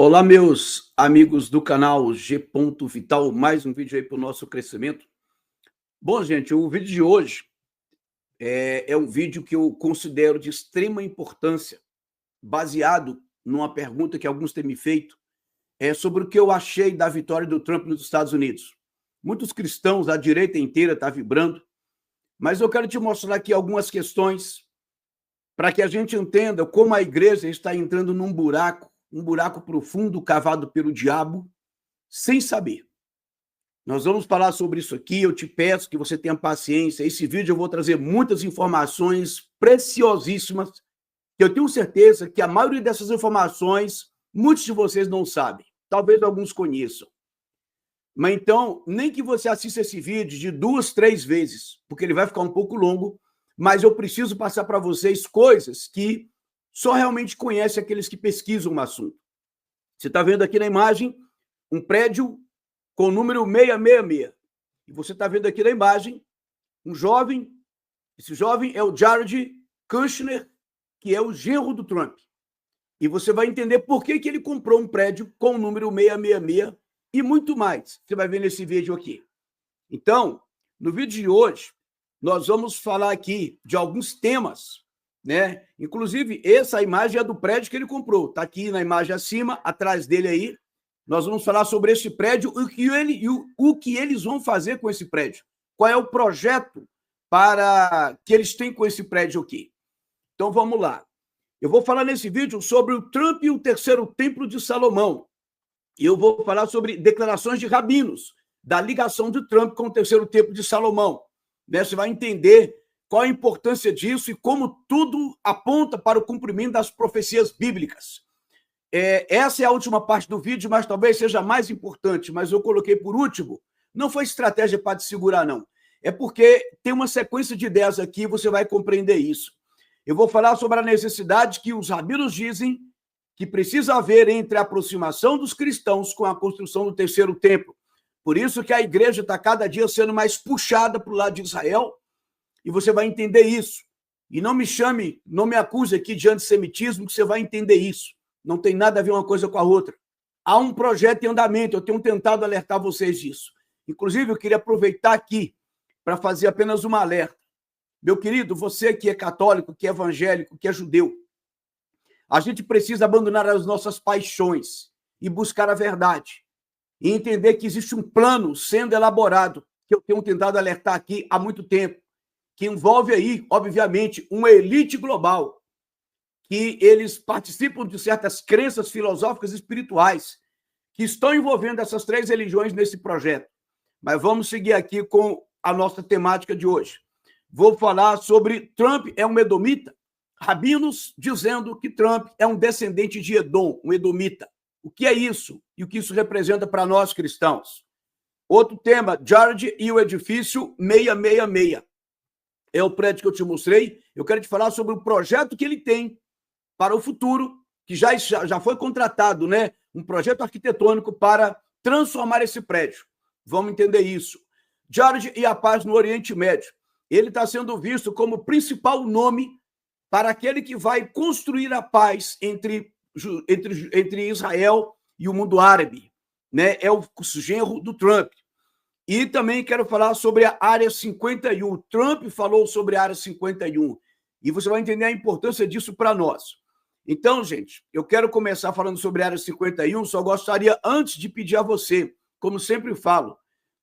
Olá, meus amigos do canal G. Vital, mais um vídeo aí para o nosso crescimento. Bom, gente, o vídeo de hoje é um vídeo que eu considero de extrema importância, baseado numa pergunta que alguns têm me feito, sobre o que eu achei da vitória do Trump nos Estados Unidos. Muitos cristãos, a direita inteira está vibrando, mas eu quero te mostrar aqui algumas questões para que a gente entenda como a igreja está entrando num buraco, um buraco profundo cavado pelo diabo, sem saber. Nós vamos falar sobre isso aqui, eu te peço que você tenha paciência. Esse vídeo eu vou trazer muitas informações preciosíssimas, que eu tenho certeza que a maioria dessas informações, muitos de vocês não sabem, talvez alguns conheçam. Mas então, nem que você assista esse vídeo de 2, 3 vezes, porque ele vai ficar um pouco longo, mas eu preciso passar para vocês coisas que só realmente conhecem aqueles que pesquisam o assunto. Você está vendo aqui na imagem um prédio com o número 666. E você está vendo aqui na imagem um jovem, esse jovem é o Jared Kushner, que é o genro do Trump. E você vai entender por que ele comprou um prédio com o número 666 e muito mais. Você vai ver nesse vídeo aqui. Então, no vídeo de hoje, nós vamos falar aqui de alguns temas, né? Inclusive, essa imagem é do prédio que ele comprou. Está aqui na imagem acima, atrás dele aí. Nós vamos falar sobre esse prédio e o que eles vão fazer com esse prédio. Qual é o projeto que eles têm com esse prédio aqui. Então, vamos lá. Eu vou falar nesse vídeo sobre o Trump e o terceiro templo de Salomão. E eu vou falar sobre declarações de rabinos, da ligação de Trump com o terceiro templo de Salomão. Você vai entender qual a importância disso e como tudo aponta para o cumprimento das profecias bíblicas. Essa é a última parte do vídeo, mas talvez seja mais importante, mas eu coloquei por último. Não foi estratégia para te segurar, não. É porque tem uma sequência de ideias aqui e você vai compreender isso. Eu vou falar sobre a necessidade que os rabinos dizem que precisa haver entre a aproximação dos cristãos com a construção do terceiro templo. Por isso que a igreja está cada dia sendo mais puxada para o lado de Israel, e você vai entender isso. E não me chame, não me acuse aqui de antissemitismo, que você vai entender isso. Não tem nada a ver uma coisa com a outra. Há um projeto em andamento, eu tenho tentado alertar vocês disso. Inclusive, eu queria aproveitar aqui para fazer apenas uma alerta. Meu querido, você que é católico, que é evangélico, que é judeu, a gente precisa abandonar as nossas paixões e buscar a verdade. E entender que existe um plano sendo elaborado, que eu tenho tentado alertar aqui há muito tempo, que envolve aí, obviamente, uma elite global, que eles participam de certas crenças filosóficas e espirituais, que estão envolvendo essas 3 religiões nesse projeto. Mas vamos seguir aqui com a nossa temática de hoje. Vou falar sobre Trump é um edomita, rabinos dizendo que Trump é um descendente de Edom, um edomita. O que é isso? E o que isso representa para nós cristãos? Outro tema, Jared e o edifício 666. É o prédio que eu te mostrei. Eu quero te falar sobre o projeto que ele tem para o futuro, que já foi contratado, né? Um projeto arquitetônico para transformar esse prédio. Vamos entender isso. Jared e a paz no Oriente Médio. Ele está sendo visto como o principal nome para aquele que vai construir a paz entre Israel e o mundo árabe, né? É o genro do Trump. E também quero falar sobre a Área 51. Trump falou sobre a Área 51. E você vai entender a importância disso para nós. Então, gente, eu quero começar falando sobre a Área 51, só gostaria, antes de pedir a você, como sempre falo,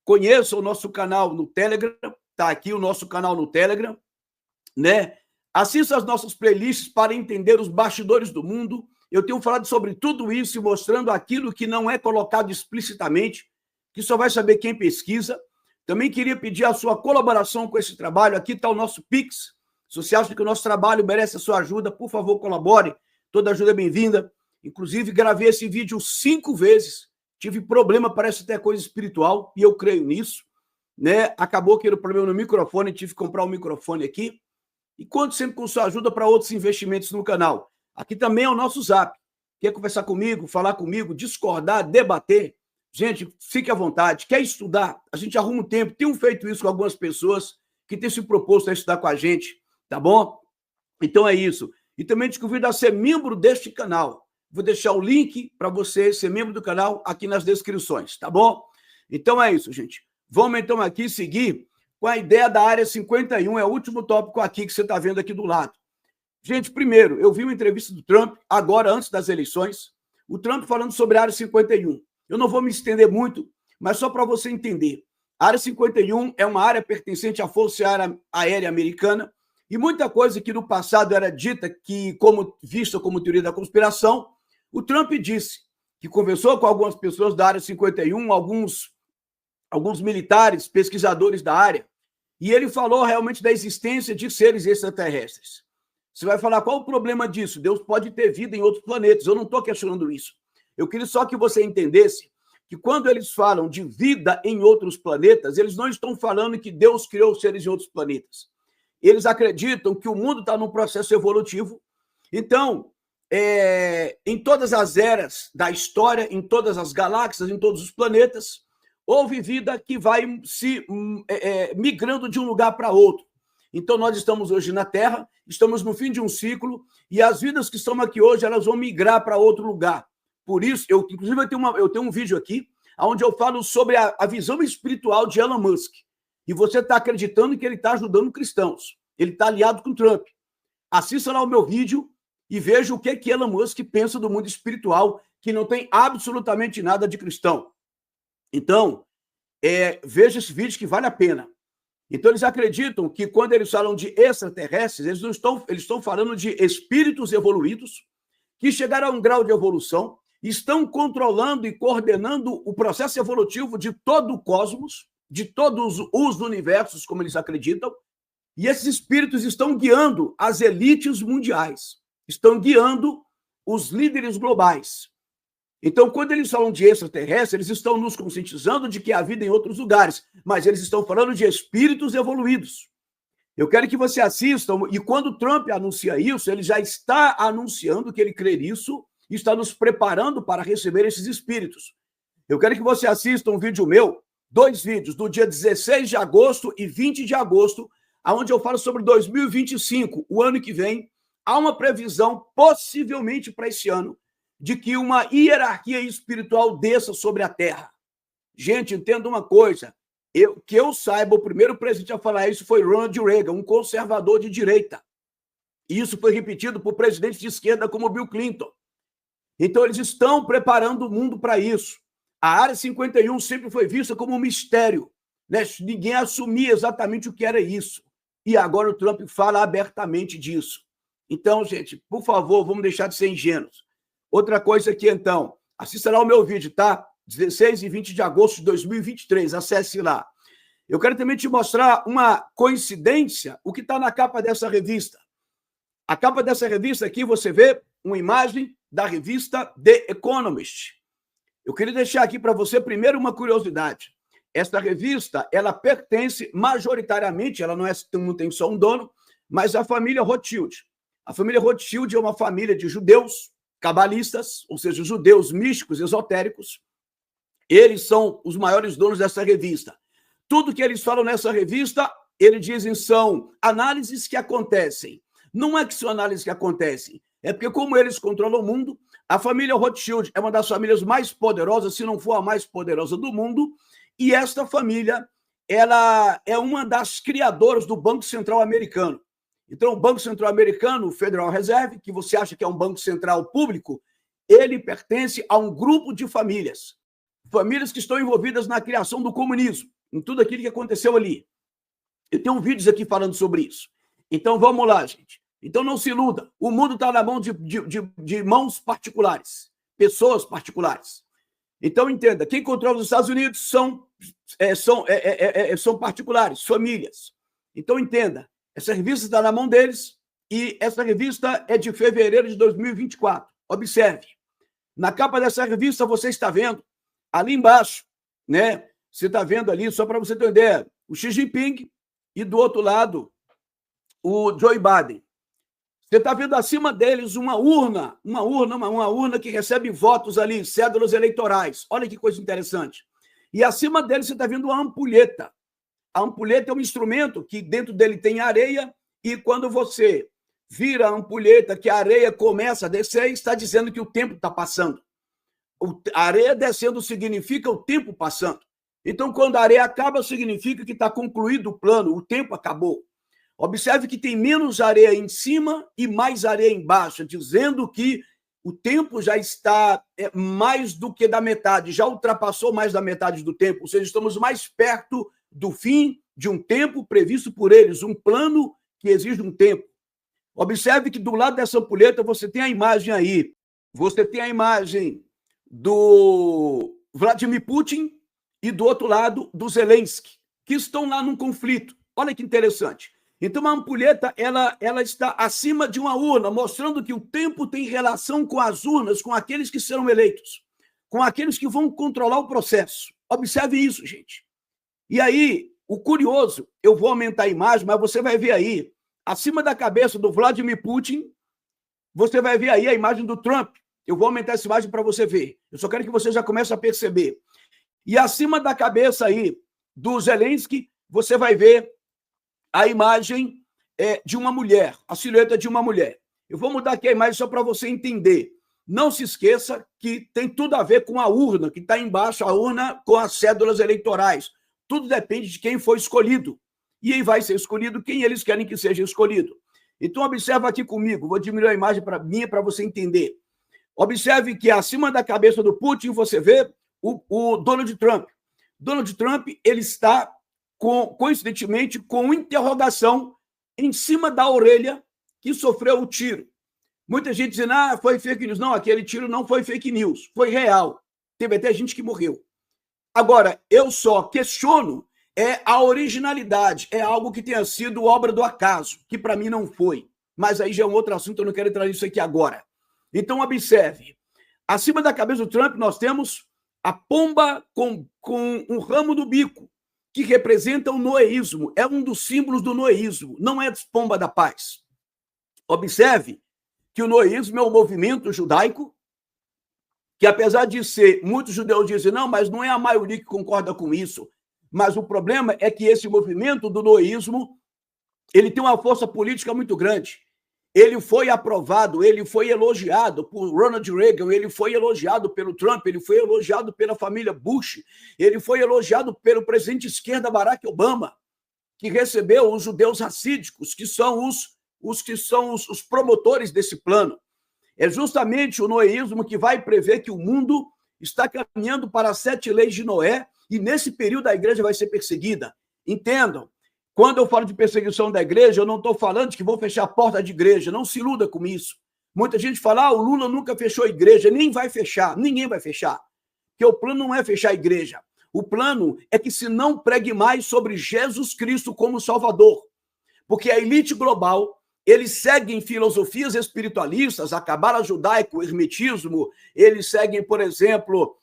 conheça o nosso canal no Telegram, está aqui o nosso canal no Telegram, né? Assista as nossas playlists para entender os bastidores do mundo. Eu tenho falado sobre tudo isso e mostrando aquilo que não é colocado explicitamente, que só vai saber quem pesquisa. Também queria pedir a sua colaboração com esse trabalho. Aqui está o nosso Pix. Se você acha que o nosso trabalho merece a sua ajuda, por favor, colabore. Toda ajuda é bem-vinda. Inclusive, gravei esse vídeo 5 vezes. Tive problema, parece até coisa espiritual, e eu creio nisso, né? Acabou que era o problema no microfone, tive que comprar um microfone aqui. E conto sempre com sua ajuda para outros investimentos no canal. Aqui também é o nosso Zap. Quer conversar comigo, falar comigo, discordar, debater? Gente, fique à vontade. Quer estudar? A gente arruma um tempo. Tenho feito isso com algumas pessoas que têm se proposto a estudar com a gente, tá bom? Então é isso. E também te convido a ser membro deste canal. Vou deixar o link para você ser membro do canal aqui nas descrições, tá bom? Então é isso, gente. Vamos então aqui seguir com a ideia da Área 51, é o último tópico aqui que você está vendo aqui do lado. Gente, primeiro, eu vi uma entrevista do Trump, agora antes das eleições, o Trump falando sobre a Área 51. Eu não vou me estender muito, mas só para você entender. A Área 51 é uma área pertencente à Força Aérea Americana e muita coisa que no passado era dita que, vista como teoria da conspiração, o Trump disse que conversou com algumas pessoas da Área 51, alguns militares, pesquisadores da área, e ele falou realmente da existência de seres extraterrestres. Você vai falar, qual o problema disso? Deus pode ter vida em outros planetas. Eu não estou questionando isso. Eu queria só que você entendesse que quando eles falam de vida em outros planetas, eles não estão falando que Deus criou seres em outros planetas. Eles acreditam que o mundo está num processo evolutivo. Então, em todas as eras da história, em todas as galáxias, em todos os planetas, houve vida que vai se migrando de um lugar para outro. Então, nós estamos hoje na Terra, estamos no fim de um ciclo, e as vidas que estão aqui hoje, elas vão migrar para outro lugar. Por isso, inclusive, eu tenho um vídeo aqui, onde eu falo sobre a visão espiritual de Elon Musk. E você está acreditando que ele está ajudando cristãos. Ele está aliado com Trump. Assista lá o meu vídeo e veja o que Elon Musk pensa do mundo espiritual, que não tem absolutamente nada de cristão. Então, veja esse vídeo que vale a pena. Então, eles acreditam que quando eles falam de extraterrestres, eles estão falando de espíritos evoluídos que chegaram a um grau de evolução, estão controlando e coordenando o processo evolutivo de todo o cosmos, de todos os universos, como eles acreditam, e esses espíritos estão guiando as elites mundiais, estão guiando os líderes globais. Então, quando eles falam de extraterrestres, eles estão nos conscientizando de que há vida em outros lugares, mas eles estão falando de espíritos evoluídos. Eu quero que você assista, e quando Trump anuncia isso, ele já está anunciando que ele crê nisso e está nos preparando para receber esses espíritos. Eu quero que você assista um vídeo meu, 2 vídeos, do dia 16 de agosto e 20 de agosto, onde eu falo sobre 2025, o ano que vem. Há uma previsão, possivelmente para esse ano, de que uma hierarquia espiritual desça sobre a Terra. Gente, entenda uma coisa. Que eu saiba, o primeiro presidente a falar isso foi Ronald Reagan, um conservador de direita. E isso foi repetido por presidentes de esquerda como Bill Clinton. Então, eles estão preparando o mundo para isso. A Área 51 sempre foi vista como um mistério, né? Ninguém assumia exatamente o que era isso. E agora o Trump fala abertamente disso. Então, gente, por favor, vamos deixar de ser ingênuos. Outra coisa aqui, então, assista lá o meu vídeo, tá? 16 e 20 de agosto de 2023, acesse lá. Eu quero também te mostrar uma coincidência, o que está na capa dessa revista. A capa dessa revista aqui, você vê uma imagem da revista The Economist. Eu queria deixar aqui para você, primeiro, uma curiosidade. Esta revista, ela pertence majoritariamente, ela não tem só um dono, mas à família Rothschild. A família Rothschild é uma família de judeus cabalistas, ou seja, judeus místicos, esotéricos. Eles são os maiores donos dessa revista. Tudo que eles falam nessa revista, eles dizem são análises que acontecem. Não é que são análises que acontecem, é porque como eles controlam o mundo, a família Rothschild é uma das famílias mais poderosas, se não for a mais poderosa do mundo, e esta família, ela é uma das criadoras do Banco Central americano. Então, o Banco Central americano, o Federal Reserve, que você acha que é um banco central público, ele pertence a um grupo de famílias. Famílias que estão envolvidas na criação do comunismo, em tudo aquilo que aconteceu ali. Eu tenho vídeos aqui falando sobre isso. Então, vamos lá, gente. Então, não se iluda. O mundo está na mão de mãos particulares, pessoas particulares. Então, entenda, quem controla os Estados Unidos são particulares, famílias. Então, entenda, essa revista está na mão deles e essa revista é de fevereiro de 2024. Observe. Na capa dessa revista, você está vendo, ali embaixo, né? Você está vendo ali, só para você ter uma ideia, o Xi Jinping e do outro lado, o Joe Biden. Você está vendo acima deles uma urna que recebe votos ali, cédulas eleitorais. Olha que coisa interessante. E acima deles você está vendo uma ampulheta. A ampulheta é um instrumento que dentro dele tem areia e quando você vira a ampulheta, que a areia começa a descer, está dizendo que o tempo está passando. A areia descendo significa o tempo passando. Então, quando a areia acaba, significa que está concluído o plano, o tempo acabou. Observe que tem menos areia em cima e mais areia embaixo, dizendo que o tempo já está mais do que da metade, já ultrapassou mais da metade do tempo, ou seja, estamos mais perto do fim de um tempo previsto por eles, um plano que exige um tempo. Observe que do lado dessa ampulheta você tem a imagem aí, você tem a imagem do Vladimir Putin e do outro lado do Zelensky, que estão lá num conflito. Olha que interessante. Então, a ampulheta ela está acima de uma urna, mostrando que o tempo tem relação com as urnas, com aqueles que serão eleitos, com aqueles que vão controlar o processo. Observe isso, gente. E aí, o curioso, eu vou aumentar a imagem, mas você vai ver aí, acima da cabeça do Vladimir Putin, você vai ver aí a imagem do Trump. Eu vou aumentar essa imagem para você ver. Eu só quero que você já comece a perceber. E acima da cabeça aí do Zelensky, você vai ver a imagem de uma mulher, a silhueta de uma mulher. Eu vou mudar aqui a imagem só para você entender. Não se esqueça que tem tudo a ver com a urna, que está embaixo, a urna com as cédulas eleitorais. Tudo depende de quem foi escolhido. E aí vai ser escolhido quem eles querem que seja escolhido. Então, observa aqui comigo. Vou diminuir a imagem para você entender. Observe que acima da cabeça do Putin você vê o Donald Trump. Donald Trump, ele está, coincidentemente, com interrogação em cima da orelha que sofreu o tiro. Muita gente dizendo, foi fake news. Não, aquele tiro não foi fake news, foi real. Teve até gente que morreu. Agora, eu só questiono a originalidade, é algo que tenha sido obra do acaso, que para mim não foi. Mas aí já é um outro assunto, eu não quero entrar nisso aqui agora. Então, observe. Acima da cabeça do Trump, nós temos a pomba com um ramo do bico, que representa o noeísmo. É um dos símbolos do noeísmo, não é a pomba da paz. Observe que o noeísmo é um movimento judaico, que apesar de ser, muitos judeus dizem, não, mas não é a maioria que concorda com isso. Mas o problema é que esse movimento do noeísmo, ele tem uma força política muito grande. Ele foi aprovado, ele foi elogiado por Ronald Reagan, ele foi elogiado pelo Trump, ele foi elogiado pela família Bush, ele foi elogiado pelo presidente de esquerda Barack Obama, que recebeu os judeus racídicos, que são os promotores desse plano. É justamente o noeísmo que vai prever que o mundo está caminhando para as 7 leis de Noé e nesse período a igreja vai ser perseguida. Entendam. Quando eu falo de perseguição da igreja, eu não estou falando de que vou fechar a porta de igreja. Não se iluda com isso. Muita gente fala, o Lula nunca fechou a igreja. Nem vai fechar. Ninguém vai fechar. Porque o plano não é fechar a igreja. O plano é que se não pregue mais sobre Jesus Cristo como Salvador. Porque a elite global, eles seguem filosofias espiritualistas, a cabala judaica, o hermetismo, eles seguem, por exemplo,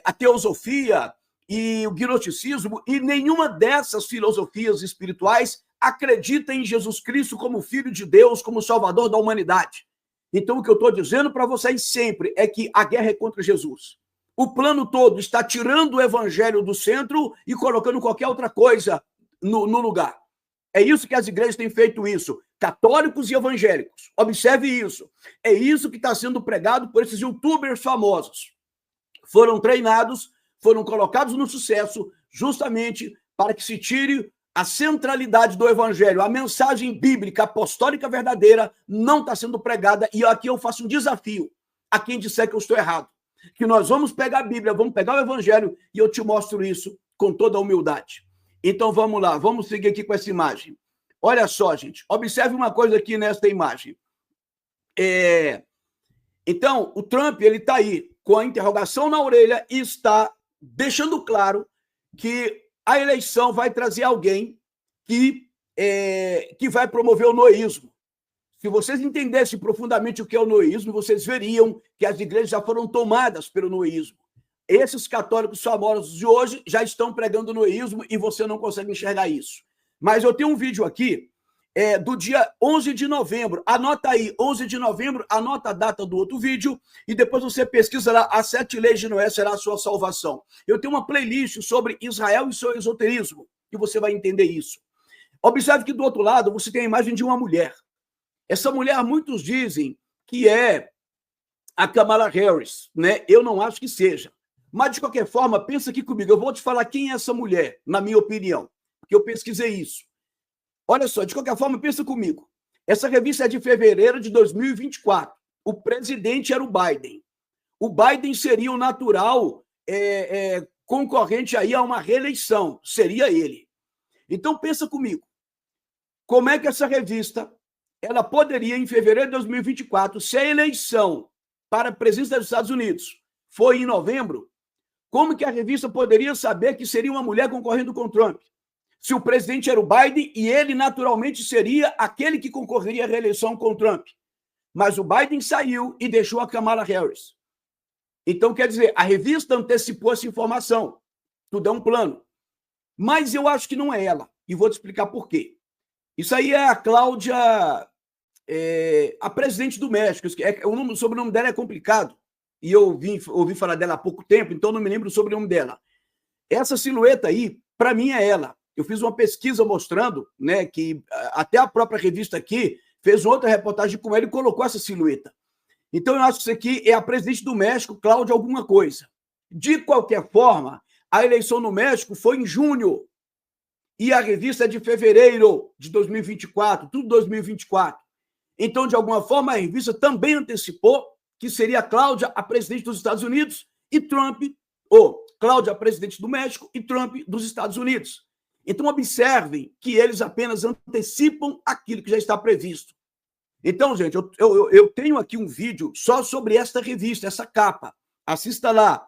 a teosofia, e o gnosticismo, e nenhuma dessas filosofias espirituais acredita em Jesus Cristo como Filho de Deus, como Salvador da humanidade. Então, o que eu estou dizendo para vocês sempre é que a guerra é contra Jesus. O plano todo está tirando o evangelho do centro e colocando qualquer outra coisa no lugar. É isso que as igrejas têm feito isso, católicos e evangélicos. Observe isso. É isso que está sendo pregado por esses youtubers famosos. Foram treinados, foram colocados no sucesso justamente para que se tire a centralidade do evangelho. A mensagem bíblica apostólica verdadeira não está sendo pregada. E aqui eu faço um desafio a quem disser que eu estou errado. Que nós vamos pegar a Bíblia, vamos pegar o evangelho e eu te mostro isso com toda a humildade. Então vamos lá, vamos seguir aqui com essa imagem. Olha só, gente, observe uma coisa aqui nesta imagem. Então, o Trump, ele está aí com a interrogação na orelha e está deixando claro que a eleição vai trazer alguém que vai promover o noeísmo. Se vocês entendessem profundamente o que é o noeísmo, vocês veriam que as igrejas já foram tomadas pelo noeísmo. Esses católicos famosos de hoje já estão pregando o noeísmo e você não consegue enxergar isso. Mas eu tenho um vídeo aqui do dia 11 de novembro. Anota aí, 11 de novembro, anota a data do outro vídeo e depois você pesquisa lá, as 7 leis de Noé será a sua salvação. Eu tenho uma playlist sobre Israel e seu esoterismo e você vai entender isso. Observe que do outro lado você tem a imagem de uma mulher. Essa mulher, muitos dizem que é a Kamala Harris, né? Eu não acho que seja. Mas, de qualquer forma, pensa aqui comigo. Eu vou te falar quem é essa mulher, na minha opinião, porque eu pesquisei isso. Olha só, de qualquer forma, pensa comigo. Essa revista é de fevereiro de 2024. O presidente era o Biden. O Biden seria o natural concorrente aí a uma reeleição. Seria ele. Então, pensa comigo. Como é que essa revista ela poderia, em fevereiro de 2024, se a eleição para a presidência dos Estados Unidos foi em novembro, como que a revista poderia saber que seria uma mulher concorrendo com Trump? Se o presidente era o Biden e ele, naturalmente, seria aquele que concorreria à reeleição com Trump. Mas o Biden saiu e deixou a Kamala Harris. Então, quer dizer, a revista antecipou essa informação. Tudo é um plano. Mas eu acho que não é ela. E vou te explicar por quê. Isso aí é a Cláudia, a presidente do México. O sobrenome dela é complicado. E eu ouvi falar dela há pouco tempo, então não me lembro o sobrenome dela. Essa silhueta aí, para mim, é ela. Eu fiz uma pesquisa mostrando, né, que até a própria revista aqui fez outra reportagem com ela e colocou essa silhueta. Então, eu acho que isso aqui é a presidente do México, Cláudia alguma coisa. De qualquer forma, a eleição no México foi em junho. E a revista é de fevereiro de 2024, tudo 2024. Então, de alguma forma, a revista também antecipou que seria a Cláudia a presidente dos Estados Unidos e Trump, ou Cláudia a presidente do México e Trump dos Estados Unidos. Então, observem que eles apenas antecipam aquilo que já está previsto. Então, gente, eu tenho aqui um vídeo só sobre esta revista, essa capa. Assista lá.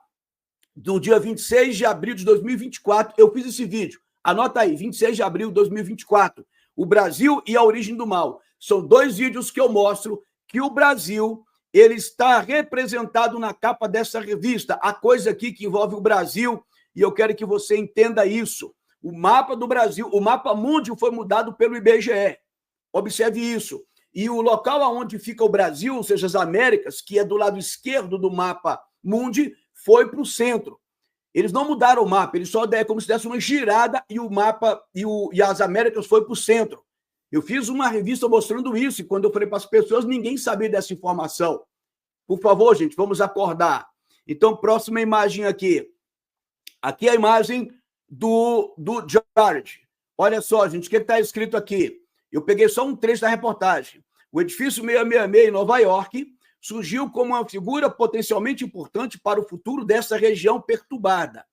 Do dia 26 de abril de 2024, eu fiz esse vídeo. Anota aí, 26 de abril de 2024. O Brasil e a origem do mal. São 2 vídeos que eu mostro que o Brasil ele está representado na capa dessa revista. A coisa aqui que envolve o Brasil, e eu quero que você entenda isso. O mapa do Brasil, o mapa mundi foi mudado pelo IBGE. Observe isso. E o local onde fica o Brasil, ou seja, as Américas, que é do lado esquerdo do mapa mundi, foi para o centro. Eles não mudaram o mapa, eles só deram como se desse uma girada e o mapa e as Américas foi para o centro. Eu fiz uma revista mostrando isso e quando eu falei para as pessoas, ninguém sabia dessa informação. Por favor, gente, vamos acordar. Então, próxima imagem aqui. Aqui é a imagem do Jared. Olha só, gente, o que está escrito aqui? Eu peguei só um trecho da reportagem. O edifício 666 em Nova York surgiu como uma figura potencialmente importante para o futuro dessa região perturbada.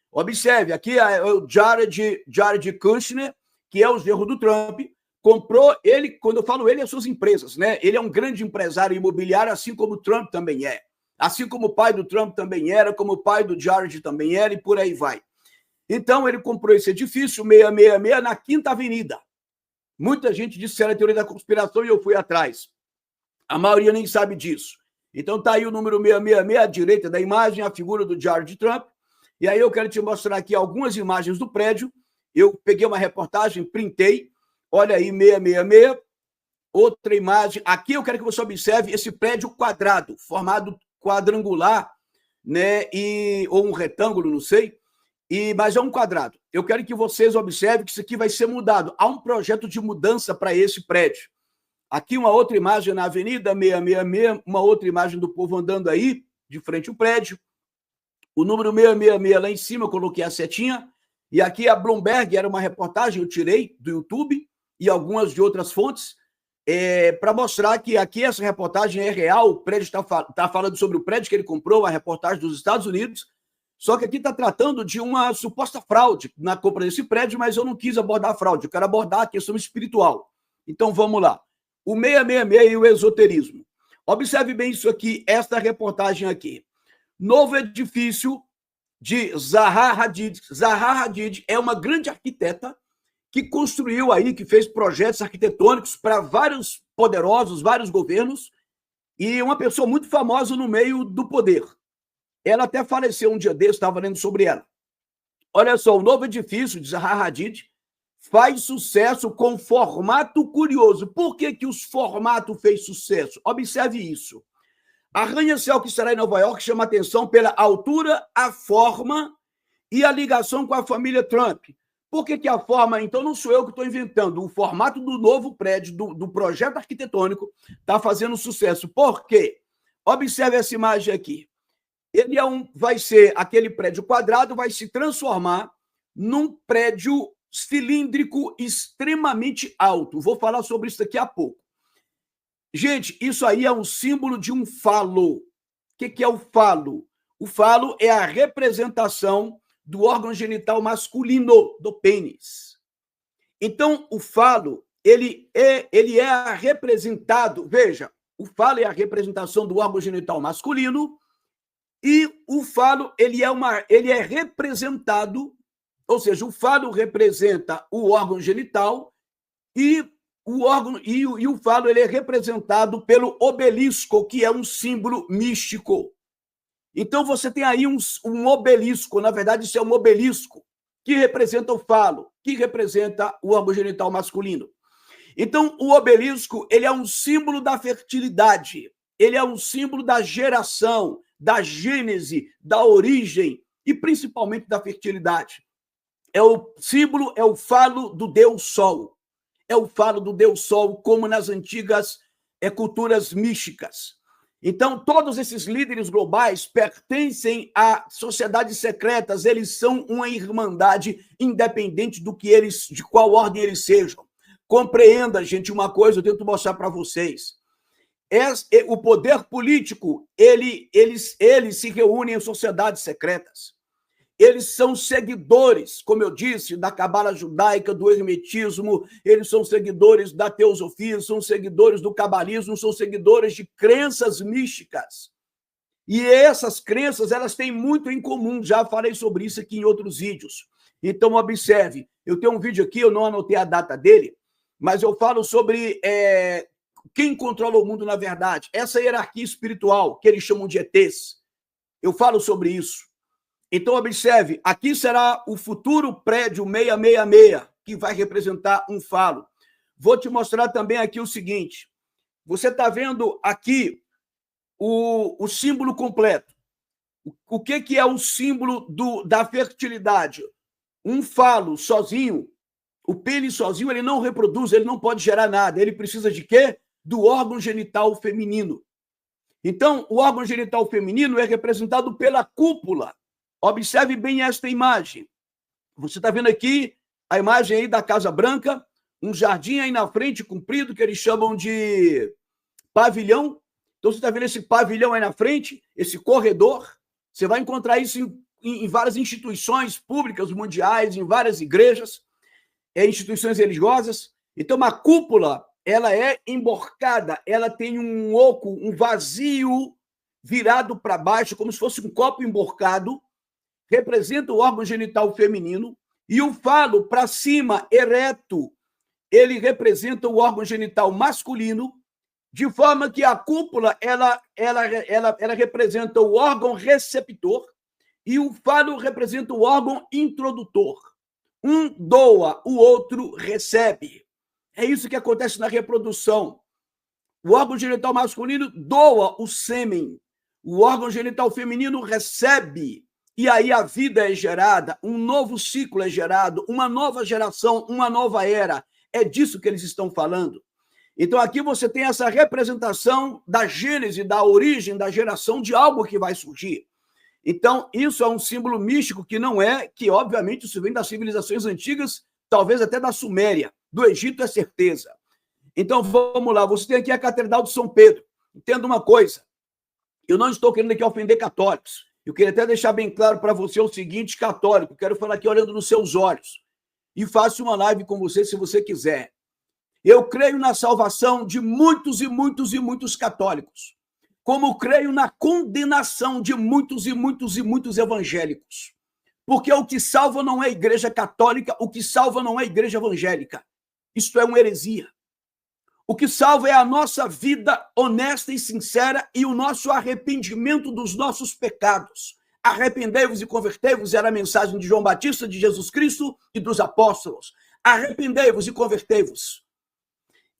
Observe, aqui é o Jared Kushner, que é o genro do Trump, comprou ele, quando eu falo ele, as suas empresas, né? Ele é um grande empresário imobiliário, assim como o Trump também é. Assim como o pai do Trump também era, como o pai do Jared também era, e por aí vai. Então, ele comprou esse edifício 666 na Quinta Avenida. Muita gente disse que era teoria da conspiração e eu fui atrás. A maioria nem sabe disso. Então, está aí o número 666, à direita da imagem, a figura do Jared Trump. E aí eu quero te mostrar aqui algumas imagens do prédio. Eu peguei uma reportagem, printei. Olha aí, 666. Outra imagem. Aqui eu quero que você observe esse prédio quadrado, formado quadrangular, né? Ou um retângulo, não sei. Mas é um quadrado. Eu quero que vocês observem que isso aqui vai ser mudado. Há um projeto de mudança para esse prédio. Aqui uma outra imagem na Avenida 666, uma outra imagem do povo andando aí, de frente ao prédio. O número 666 lá em cima, eu coloquei a setinha. E aqui a Bloomberg, era uma reportagem, eu tirei do YouTube e algumas de outras fontes, para mostrar que aqui essa reportagem é real. O prédio está falando sobre o prédio que ele comprou, a reportagem dos Estados Unidos. Só que aqui está tratando de uma suposta fraude na compra desse prédio, mas eu não quis abordar a fraude, eu quero abordar a questão espiritual. Então vamos lá. O 666 e o esoterismo. Observe bem isso aqui, esta reportagem aqui. Novo edifício de Zaha Hadid. Zaha Hadid é uma grande arquiteta que construiu aí, que fez projetos arquitetônicos para vários poderosos, vários governos, e uma pessoa muito famosa no meio do poder. Ela até faleceu um dia desse, estava lendo sobre ela. Olha só, o novo edifício de Zaha Hadid faz sucesso com formato curioso. Por que que os formatos fez sucesso? Observe isso. Arranha-céu que estará em Nova York chama atenção pela altura, a forma e a ligação com a família Trump. Por que a forma, então não sou eu que estou inventando, o formato do novo prédio, do projeto arquitetônico, está fazendo sucesso. Por quê? Observe essa imagem aqui. Ele vai ser, aquele prédio quadrado vai se transformar num prédio cilíndrico extremamente alto. Vou falar sobre isso daqui a pouco. Gente, isso aí é um símbolo de um falo. O que é o falo? O falo é a representação do órgão genital masculino, do pênis. Então, o falo, ele é representado, veja, o falo é a representação do órgão genital masculino e o falo, ele é representado, ou seja, o falo representa o órgão genital e o falo ele é representado pelo obelisco, que é um símbolo místico. Então, você tem aí um obelisco, na verdade, isso é um obelisco, que representa o falo, que representa o órgão genital masculino. Então, o obelisco, ele é um símbolo da fertilidade, ele é um símbolo da geração, da gênese, da origem e principalmente da fertilidade. O símbolo é o falo do Deus Sol. É o falo do Deus Sol, como nas antigas culturas místicas. Então, todos esses líderes globais pertencem a sociedades secretas, eles são uma irmandade independente de qual ordem eles sejam. Compreenda, gente, uma coisa, eu tento mostrar para vocês. O poder político, eles se reúnem em sociedades secretas. Eles são seguidores, como eu disse, da cabala judaica, do hermetismo, eles são seguidores da teosofia, são seguidores do cabalismo, são seguidores de crenças místicas. E essas crenças, elas têm muito em comum, já falei sobre isso aqui em outros vídeos. Então, observe, eu tenho um vídeo aqui, eu não anotei a data dele, mas eu falo sobre quem controla o mundo na verdade, essa hierarquia espiritual, que eles chamam de ETs. Eu falo sobre isso. Então, observe, aqui será o futuro prédio 666, que vai representar um falo. Vou te mostrar também aqui o seguinte. Você está vendo aqui o símbolo completo. O que é o símbolo da fertilidade? Um falo sozinho, o pênis sozinho, ele não reproduz, ele não pode gerar nada. Ele precisa de quê? Do órgão genital feminino. Então, o órgão genital feminino é representado pela cúpula. Observe bem esta imagem. Você está vendo aqui a imagem aí da Casa Branca, um jardim aí na frente, comprido, que eles chamam de pavilhão. Então, você está vendo esse pavilhão aí na frente, esse corredor. Você vai encontrar isso em várias instituições públicas mundiais, em várias igrejas, instituições religiosas. Então, a cúpula, ela é emborcada, ela tem um oco, um vazio virado para baixo, como se fosse um copo emborcado, representa o órgão genital feminino, e o falo para cima, ereto, ele representa o órgão genital masculino, de forma que a cúpula ela representa o órgão receptor e o falo representa o órgão introdutor. Um doa, o outro recebe. É isso que acontece na reprodução. O órgão genital masculino doa o sêmen, o órgão genital feminino recebe. E aí a vida é gerada, um novo ciclo é gerado, uma nova geração, uma nova era. É disso que eles estão falando. Então aqui você tem essa representação da gênese, da origem, da geração de algo que vai surgir. Então isso é um símbolo místico que obviamente isso vem das civilizações antigas, talvez até da Suméria, do Egito é certeza. Então vamos lá, você tem aqui a Catedral de São Pedro. Entenda uma coisa, eu não estou querendo aqui ofender católicos. Eu queria até deixar bem claro para você o seguinte, católico, quero falar aqui olhando nos seus olhos e faço uma live com você se você quiser. Eu creio na salvação de muitos e muitos e muitos católicos, como creio na condenação de muitos e muitos e muitos evangélicos. Porque o que salva não é a igreja católica, o que salva não é a igreja evangélica. Isto é uma heresia. O que salva é a nossa vida honesta e sincera e o nosso arrependimento dos nossos pecados. Arrependei-vos e convertei-vos era a mensagem de João Batista, de Jesus Cristo e dos apóstolos. Arrependei-vos e convertei-vos.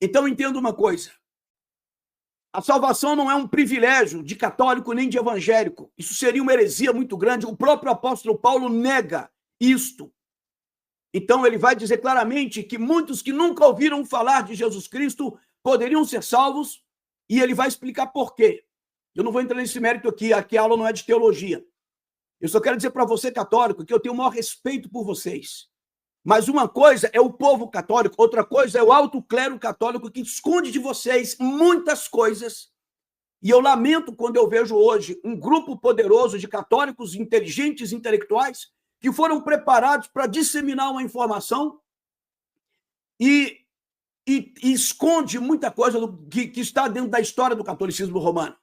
Então entenda uma coisa. A salvação não é um privilégio de católico nem de evangélico. Isso seria uma heresia muito grande. O próprio apóstolo Paulo nega isto. Então, ele vai dizer claramente que muitos que nunca ouviram falar de Jesus Cristo poderiam ser salvos, e ele vai explicar por quê. Eu não vou entrar nesse mérito aqui a aula não é de teologia. Eu só quero dizer para você, católico, que eu tenho o maior respeito por vocês. Mas uma coisa é o povo católico, outra coisa é o alto clero católico que esconde de vocês muitas coisas. E eu lamento quando eu vejo hoje um grupo poderoso de católicos inteligentes, intelectuais, que foram preparados para disseminar uma informação e esconde muita coisa que está dentro da história do catolicismo romano.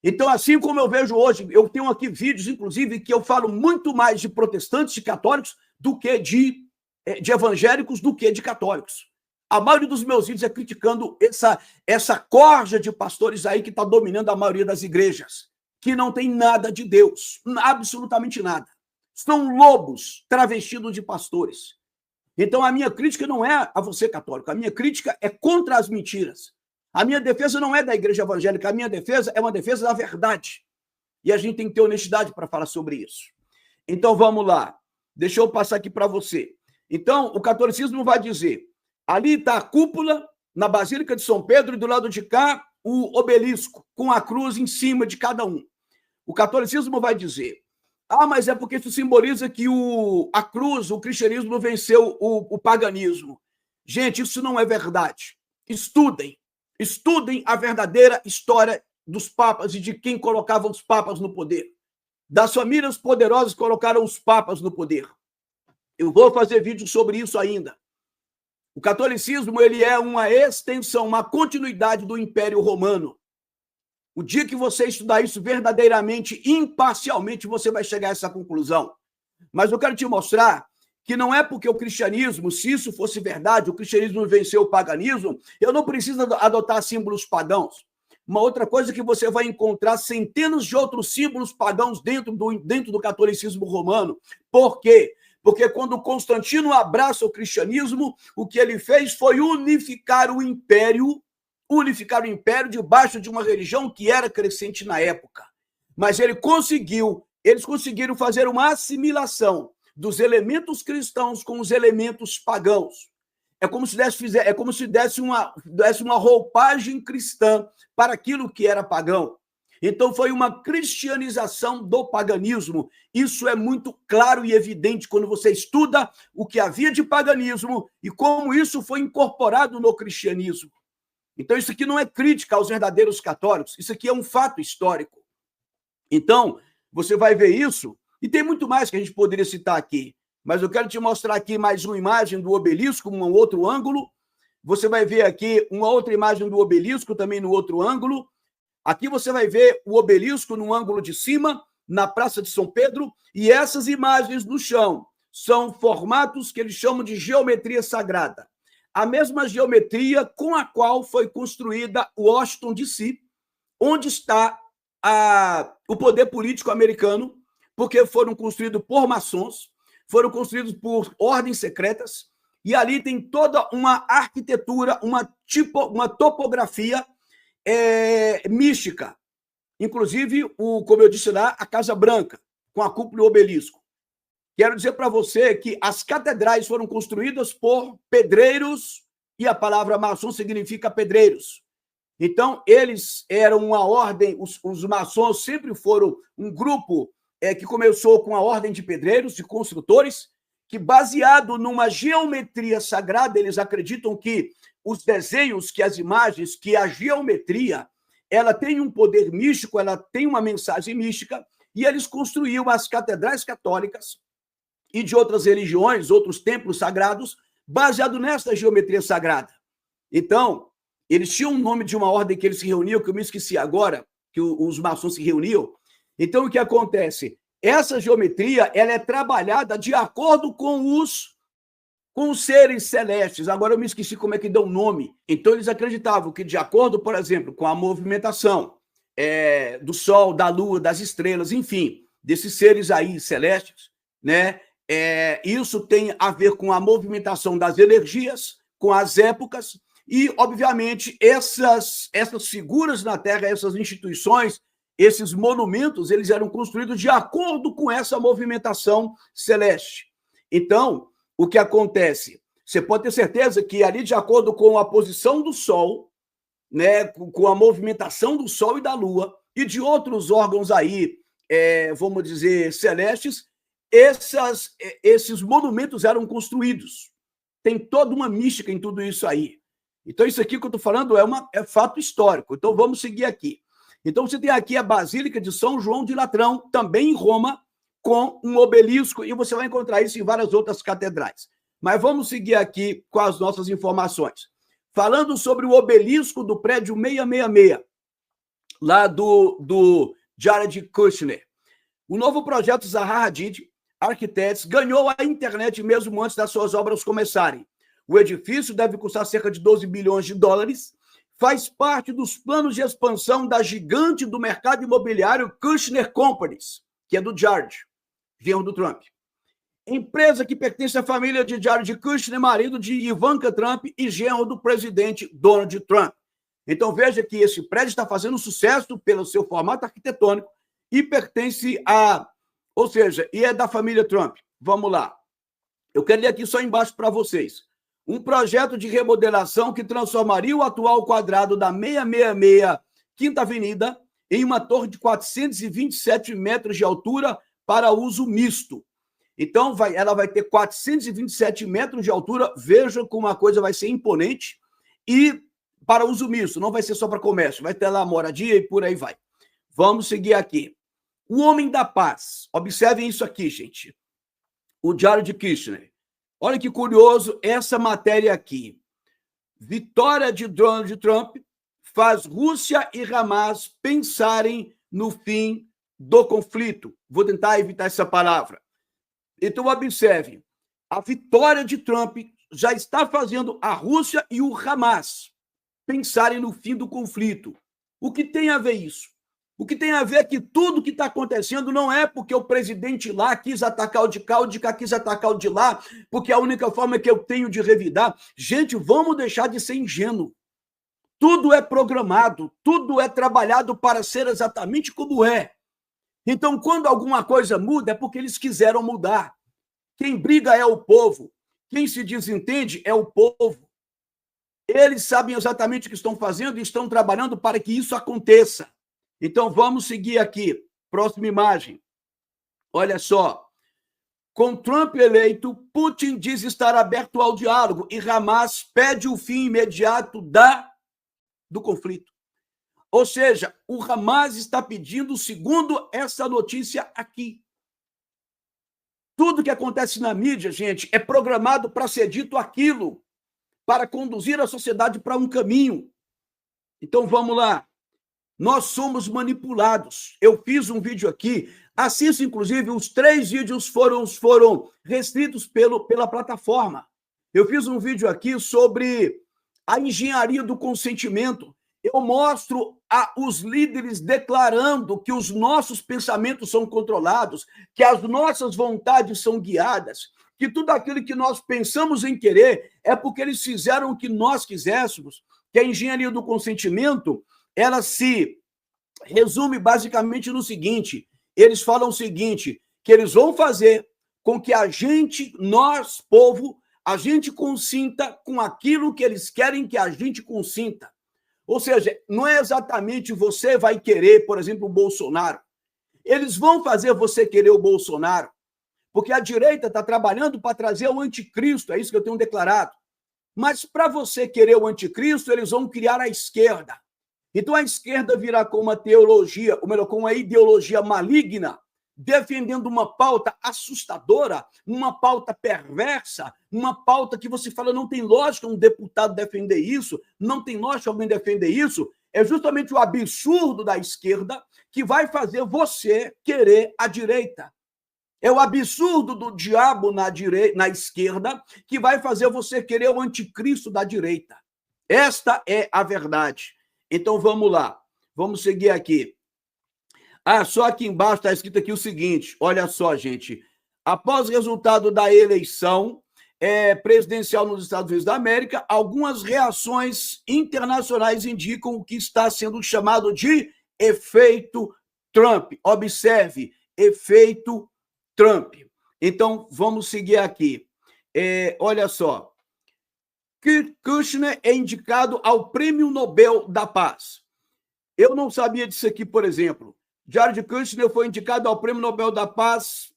Então, assim como eu vejo hoje, eu tenho aqui vídeos, inclusive, que eu falo muito mais de protestantes, de católicos, do que de evangélicos, do que de católicos. A maioria dos meus vídeos é criticando essa corja de pastores aí que está dominando a maioria das igrejas, que não tem nada de Deus, absolutamente nada. São lobos travestidos de pastores. Então, a minha crítica não é a você, católico, a minha crítica é contra as mentiras. A minha defesa não é da igreja evangélica, a minha defesa é uma defesa da verdade. E a gente tem que ter honestidade para falar sobre isso. Então, vamos lá. Deixa eu passar aqui para você. Então, o catolicismo vai dizer, ali está a cúpula, na Basílica de São Pedro, e do lado de cá, o obelisco, com a cruz em cima de cada um. O catolicismo vai dizer, mas é porque isso simboliza que a cruz, o cristianismo venceu o paganismo. Gente, isso não é verdade. Estudem a verdadeira história dos papas e de quem colocava os papas no poder. Das famílias poderosas que colocaram os papas no poder. Eu vou fazer vídeo sobre isso ainda. O catolicismo ele é uma extensão, uma continuidade do Império Romano. O dia que você estudar isso verdadeiramente, imparcialmente, você vai chegar a essa conclusão. Mas eu quero te mostrar que não é porque o cristianismo, se isso fosse verdade, o cristianismo venceu o paganismo, eu não preciso adotar símbolos pagãos. Uma outra coisa é que você vai encontrar centenas de outros símbolos pagãos dentro do catolicismo romano. Por quê? Porque quando Constantino abraça o cristianismo, o que ele fez foi unificar o império debaixo de uma religião que era crescente na época. Mas eles conseguiram fazer uma assimilação dos elementos cristãos com os elementos pagãos. É como se desse uma roupagem cristã para aquilo que era pagão. Então, foi uma cristianização do paganismo. Isso é muito claro e evidente quando você estuda o que havia de paganismo e como isso foi incorporado no cristianismo. Então, isso aqui não é crítica aos verdadeiros católicos, isso aqui é um fato histórico. Então, você vai ver isso, e tem muito mais que a gente poderia citar aqui, mas eu quero te mostrar aqui mais uma imagem do obelisco, um outro ângulo. Você vai ver aqui uma outra imagem do obelisco, também no outro ângulo. Aqui você vai ver o obelisco no ângulo de cima, na Praça de São Pedro, e essas imagens no chão são formatos que eles chamam de geometria sagrada. A mesma geometria com a qual foi construída Washington, D.C., onde está o poder político americano, porque foram construídos por maçons, foram construídos por ordens secretas, e ali tem toda uma arquitetura, uma topografia mística. Inclusive, como eu disse lá, a Casa Branca, com a cúpula e o obelisco. Quero dizer para você que as catedrais foram construídas por pedreiros, e a palavra maçom significa pedreiros. Então, eles eram uma ordem, os maçons sempre foram um grupo que começou com a ordem de pedreiros, de construtores, que, baseado numa geometria sagrada, eles acreditam que os desenhos, que as imagens, que a geometria, ela tem um poder místico, ela tem uma mensagem mística, e eles construíam as catedrais católicas e de outras religiões, outros templos sagrados, baseado nessa geometria sagrada. Então, eles tinham um nome de uma ordem que eles se reuniam, que eu me esqueci agora, que os maçons se reuniam. Então, o que acontece? Essa geometria ela é trabalhada de acordo com os seres celestes. Agora, eu me esqueci como é que deu o nome. Então, eles acreditavam que, de acordo, por exemplo, com a movimentação do Sol, da Lua, das estrelas, enfim, desses seres aí celestes, né? Isso tem a ver com a movimentação das energias, com as épocas, e, obviamente, essas figuras na Terra, essas instituições, esses monumentos, eles eram construídos de acordo com essa movimentação celeste. Então, o que acontece? Você pode ter certeza que ali, de acordo com a posição do Sol, né, com a movimentação do Sol e da Lua, e de outros órgãos aí, vamos dizer, celestes, esses monumentos eram construídos. Tem toda uma mística em tudo isso aí. Então, isso aqui que eu estou falando é fato histórico. Então, vamos seguir aqui. Então, você tem aqui a Basílica de São João de Latrão, também em Roma, com um obelisco, e você vai encontrar isso em várias outras catedrais. Mas vamos seguir aqui com as nossas informações. Falando sobre o obelisco do prédio 666, lá do Jared Kushner. O novo projeto Zaha Hadid Architects ganhou a internet mesmo antes das suas obras começarem. O edifício deve custar cerca de 12 bilhões de dólares, faz parte dos planos de expansão da gigante do mercado imobiliário Kushner Companies, que é do Jared, genro do Trump. Empresa que pertence à família de Jared Kushner, marido de Ivanka Trump e genro do presidente Donald Trump. Então veja que esse prédio está fazendo sucesso pelo seu formato arquitetônico e pertence ou seja, e é da família Trump. Vamos lá. Eu quero ler aqui só embaixo para vocês. Um projeto de remodelação que transformaria o atual quadrado da 666 Quinta Avenida em uma torre de 427 metros de altura para uso misto. Então, ela vai ter 427 metros de altura. Veja como a coisa vai ser imponente. E para uso misto, não vai ser só para comércio. Vai ter lá moradia e por aí vai. Vamos seguir aqui. O homem da paz. Observem isso aqui, gente. O Jared Kushner. Olha que curioso essa matéria aqui. Vitória de Donald Trump faz Rússia e Hamas pensarem no fim do conflito. Vou tentar evitar essa palavra. Então, observe. A vitória de Trump já está fazendo a Rússia e o Hamas pensarem no fim do conflito. O que tem a ver isso? O que tem a ver é que tudo que está acontecendo não é porque o presidente lá quis atacar o de cá, o de cá quis atacar o de lá, porque a única forma que eu tenho de revidar. Gente, vamos deixar de ser ingênuo. Tudo é programado, tudo é trabalhado para ser exatamente como é. Então, quando alguma coisa muda, é porque eles quiseram mudar. Quem briga é o povo. Quem se desentende é o povo. Eles sabem exatamente o que estão fazendo e estão trabalhando para que isso aconteça. Então, vamos seguir aqui. Próxima imagem. Olha só. Com Trump eleito, Putin diz estar aberto ao diálogo e Hamas pede o fim imediato do conflito. Ou seja, o Hamas está pedindo, segundo essa notícia aqui. Tudo que acontece na mídia, gente, é programado para ser dito aquilo, para conduzir a sociedade para um caminho. Então, vamos lá. Nós somos manipulados. Eu fiz um vídeo aqui, assista, inclusive, os 3 vídeos foram restritos pela plataforma. Eu fiz um vídeo aqui sobre a engenharia do consentimento. Eu mostro os líderes declarando que os nossos pensamentos são controlados, que as nossas vontades são guiadas, que tudo aquilo que nós pensamos em querer é porque eles fizeram o que nós quiséssemos, que a engenharia do consentimento, ela se resume basicamente no seguinte, eles falam o seguinte, que eles vão fazer com que a gente, nós, povo, a gente consinta com aquilo que eles querem que a gente consinta. Ou seja, não é exatamente você vai querer, por exemplo, o Bolsonaro. Eles vão fazer você querer o Bolsonaro, porque a direita está trabalhando para trazer o anticristo, é isso que eu tenho declarado. Mas para você querer o anticristo, eles vão criar a esquerda. Então a esquerda virá com uma teologia, ou melhor, com uma ideologia maligna, defendendo uma pauta assustadora, uma pauta perversa, uma pauta que você fala, não tem lógica um deputado defender isso, não tem lógica alguém defender isso. É justamente o absurdo da esquerda que vai fazer você querer a direita. É o absurdo do diabo na esquerda que vai fazer você querer o anticristo da direita. Esta é a verdade. Então, vamos lá. Vamos seguir aqui. Só aqui embaixo está escrito aqui o seguinte. Olha só, gente. Após o resultado da eleição presidencial nos Estados Unidos da América, algumas reações internacionais indicam o que está sendo chamado de efeito Trump. Observe, efeito Trump. Então, vamos seguir aqui. olha só, Kushner é indicado ao Prêmio Nobel da Paz. Eu não sabia disso aqui, por exemplo. Jared Kushner foi indicado ao Prêmio Nobel da Paz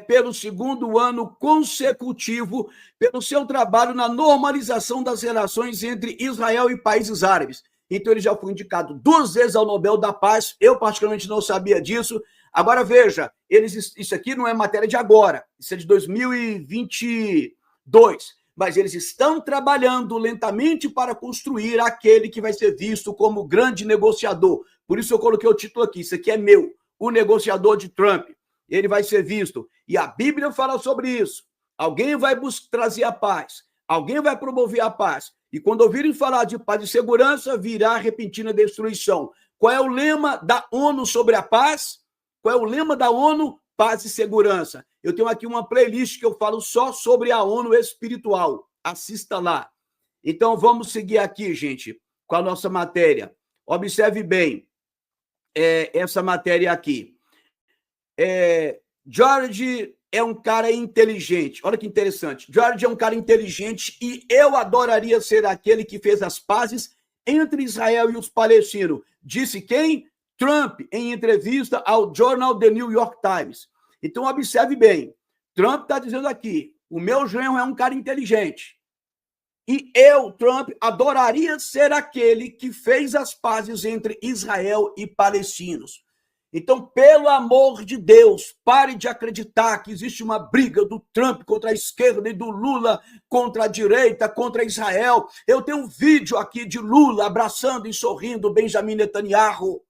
pelo segundo ano consecutivo pelo seu trabalho na normalização das relações entre Israel e países árabes. Então, ele já foi indicado 2 vezes ao Nobel da Paz. Eu, particularmente, não sabia disso. Agora, veja, isso aqui não é matéria de agora, isso é de 2022. Mas eles estão trabalhando lentamente para construir aquele que vai ser visto como grande negociador. Por isso eu coloquei o título aqui, isso aqui é meu, o negociador de Trump. Ele vai ser visto. E a Bíblia fala sobre isso. Alguém vai trazer a paz, alguém vai promover a paz. E quando ouvirem falar de paz e segurança, virá repentina destruição. Qual é o lema da ONU sobre a paz? Qual é o lema da ONU? Paz e segurança. Eu tenho aqui uma playlist que eu falo só sobre a ONU espiritual. Assista lá. Então, vamos seguir aqui, gente, com a nossa matéria. Observe bem essa matéria aqui. George é um cara inteligente. Olha que interessante. George é um cara inteligente e eu adoraria ser aquele que fez as pazes entre Israel e os palestinos. Disse quem? Trump, em entrevista ao jornal The New York Times. Então, observe bem. Trump está dizendo aqui, o meu genro é um cara inteligente. E eu, Trump, adoraria ser aquele que fez as pazes entre Israel e palestinos. Então, pelo amor de Deus, pare de acreditar que existe uma briga do Trump contra a esquerda e do Lula contra a direita, contra Israel. Eu tenho um vídeo aqui de Lula abraçando e sorrindo Benjamin Netanyahu.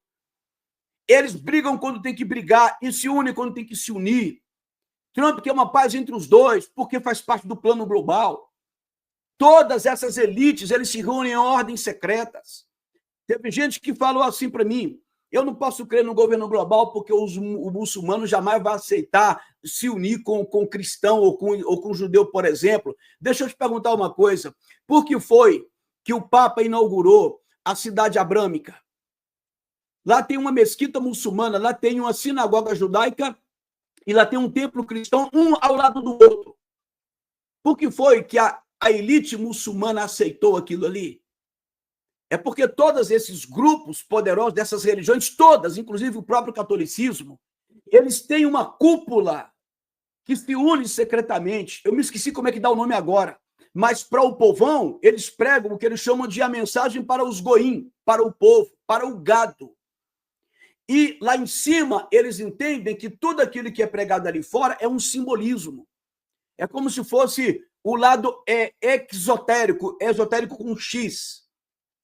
Eles brigam quando tem que brigar e se unem quando tem que se unir. Trump quer uma paz entre os dois, porque faz parte do plano global. Todas essas elites, eles se reúnem em ordens secretas. Teve gente que falou assim para mim, eu não posso crer no governo global porque o muçulmano jamais vai aceitar se unir com cristão ou com judeu, por exemplo. Deixa eu te perguntar uma coisa. Por que foi que o Papa inaugurou a cidade abrâmica? Lá tem uma mesquita muçulmana, lá tem uma sinagoga judaica e lá tem um templo cristão, um ao lado do outro. Por que foi que a elite muçulmana aceitou aquilo ali? É porque todos esses grupos poderosos dessas religiões, todas, inclusive o próprio catolicismo, eles têm uma cúpula que se une secretamente. Eu me esqueci como é que dá o nome agora. Mas para o povão, eles pregam o que eles chamam de a mensagem para os goim, para o povo, para o gado. E lá em cima, eles entendem que tudo aquilo que é pregado ali fora é um simbolismo. É como se fosse o lado exotérico, esotérico com X.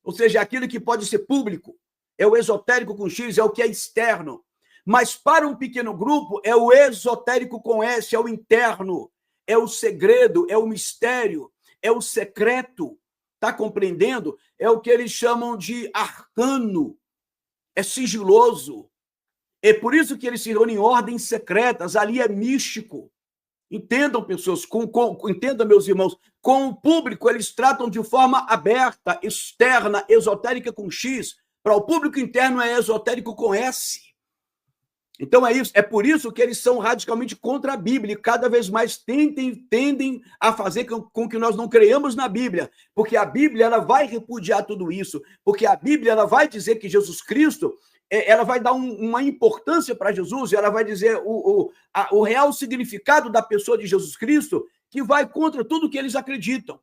Ou seja, aquilo que pode ser público é o esotérico com X, é o que é externo. Mas para um pequeno grupo, é o esotérico com S, é o interno, é o segredo, é o mistério, é o secreto. Está compreendendo? É o que eles chamam de arcano. É sigiloso. É por isso que eles se reúnem em ordens secretas. Ali é místico. Entendam, pessoas, entendam, meus irmãos, com o público eles tratam de forma aberta, externa, esotérica com X. Para o público interno é esotérico com S. Então é isso. É por isso que eles são radicalmente contra a Bíblia e cada vez mais tendem a fazer com que nós não creiamos na Bíblia, porque a Bíblia ela vai repudiar tudo isso, porque a Bíblia ela vai dizer que Jesus Cristo ela vai dar uma importância para Jesus, ela vai dizer o real significado da pessoa de Jesus Cristo, que vai contra tudo que eles acreditam.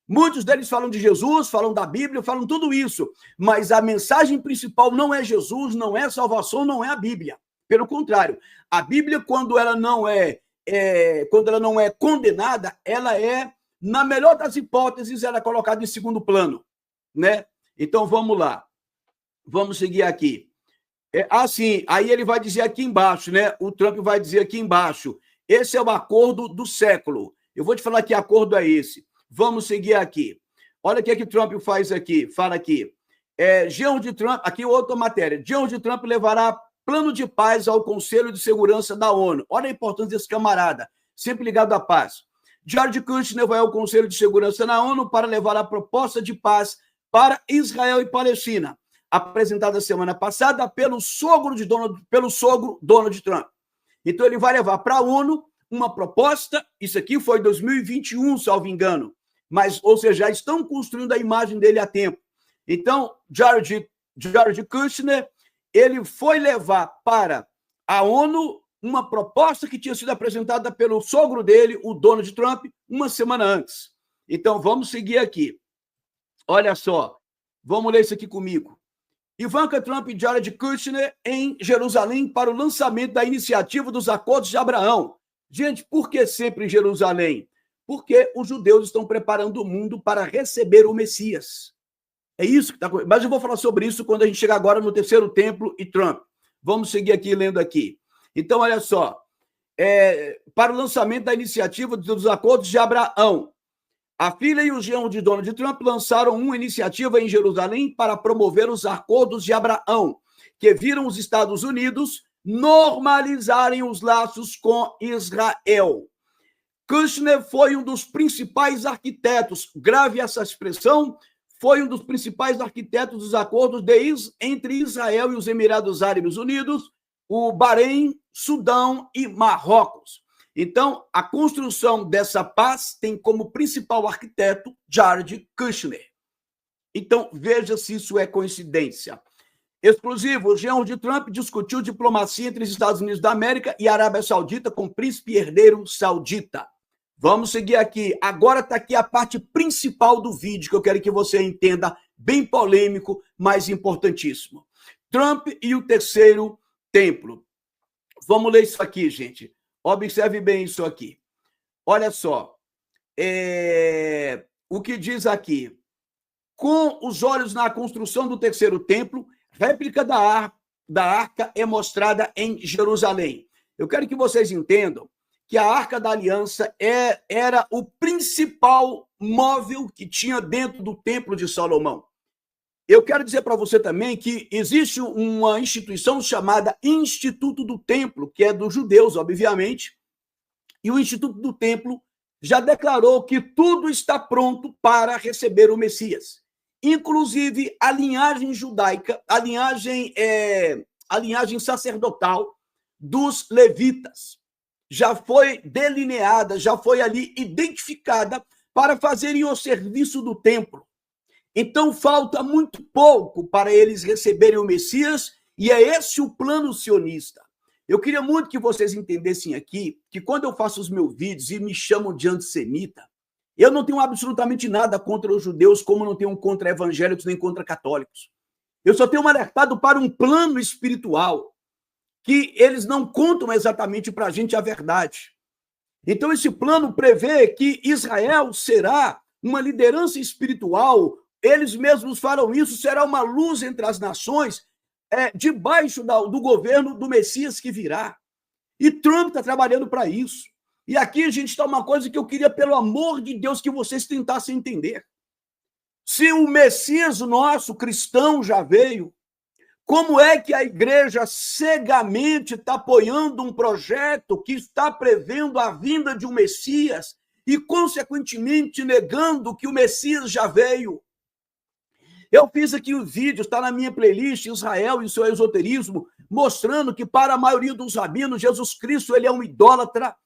Muitos deles falam de Jesus, falam da Bíblia, falam tudo isso, mas a mensagem principal não é Jesus, não é salvação, não é a Bíblia. Pelo contrário, a Bíblia, quando ela não é condenada, ela é, na melhor das hipóteses, ela é colocada em segundo plano, né? Então, vamos lá. Vamos seguir aqui. Assim, aí ele vai dizer aqui embaixo, né? O Trump vai dizer aqui embaixo, esse é o acordo do século. Eu vou te falar que acordo é esse. Vamos seguir aqui. Olha o que é que Trump faz aqui, fala aqui. Genro de Trump, aqui outra matéria. Genro de Trump levará plano de paz ao Conselho de Segurança da ONU. Olha a importância desse camarada, sempre ligado à paz. Jared Kushner vai ao Conselho de Segurança da ONU para levar a proposta de paz para Israel e Palestina, apresentada semana passada pelo sogro Donald Trump. Então ele vai levar para a ONU uma proposta, isso aqui foi 2021, salvo engano, mas, ou seja, já estão construindo a imagem dele a tempo. Então, Jared Kushner, ele foi levar para a ONU uma proposta que tinha sido apresentada pelo sogro dele, o Donald Trump, uma semana antes. Então, vamos seguir aqui. Olha só, vamos ler isso aqui comigo. Ivanka Trump e Jared Kushner em Jerusalém para o lançamento da iniciativa dos Acordos de Abraão. Gente, por que sempre em Jerusalém? Porque os judeus estão preparando o mundo para receber o Messias. É isso que está acontecendo. Mas eu vou falar sobre isso quando a gente chegar agora no terceiro templo e Trump. Vamos seguir aqui, lendo aqui. Então, olha só. Para o lançamento da iniciativa dos Acordos de Abraão. A filha e o genro de Donald Trump lançaram uma iniciativa em Jerusalém para promover os Acordos de Abraão, que viram os Estados Unidos normalizarem os laços com Israel. Kushner foi um dos principais arquitetos, grave essa expressão, foi um dos principais arquitetos dos acordos entre Israel e os Emirados Árabes Unidos, o Bahrein, Sudão e Marrocos. Então, a construção dessa paz tem como principal arquiteto Jared Kushner. Então, veja se isso é coincidência. Exclusivo, o genro de Trump discutiu diplomacia entre os Estados Unidos da América e a Arábia Saudita com o príncipe herdeiro saudita. Vamos seguir aqui. Agora está aqui a parte principal do vídeo, que eu quero que você entenda, bem polêmico, mas importantíssimo. Trump e o terceiro templo. Vamos ler isso aqui, gente. Observe bem isso aqui. Olha só. O que diz aqui. Com os olhos na construção do terceiro templo, réplica da arca é mostrada em Jerusalém. Eu quero que vocês entendam que a Arca da Aliança era o principal móvel que tinha dentro do Templo de Salomão. Eu quero dizer para você também que existe uma instituição chamada Instituto do Templo, que é dos judeus, obviamente, e o Instituto do Templo já declarou que tudo está pronto para receber o Messias, inclusive a linhagem judaica, a linhagem sacerdotal dos levitas. Já foi delineada, já foi ali identificada para fazerem o serviço do templo. Então, falta muito pouco para eles receberem o Messias, e é esse o plano sionista. Eu queria muito que vocês entendessem aqui que quando eu faço os meus vídeos e me chamam de antissemita, eu não tenho absolutamente nada contra os judeus, como não tenho contra evangélicos nem contra católicos. Eu só tenho alertado para um plano espiritual, que eles não contam exatamente para a gente a verdade. Então, esse plano prevê que Israel será uma liderança espiritual, eles mesmos falam isso, será uma luz entre as nações, debaixo do governo do Messias que virá. E Trump está trabalhando para isso. E aqui, gente, está uma coisa que eu queria, pelo amor de Deus, que vocês tentassem entender. Se o Messias nosso, cristão, já veio, como é que a igreja cegamente está apoiando um projeto que está prevendo a vinda de um Messias e, consequentemente, negando que o Messias já veio? Eu fiz aqui um vídeo, está na minha playlist, Israel e o seu esoterismo, mostrando que, para a maioria dos rabinos, Jesus Cristo ele é um idólatra,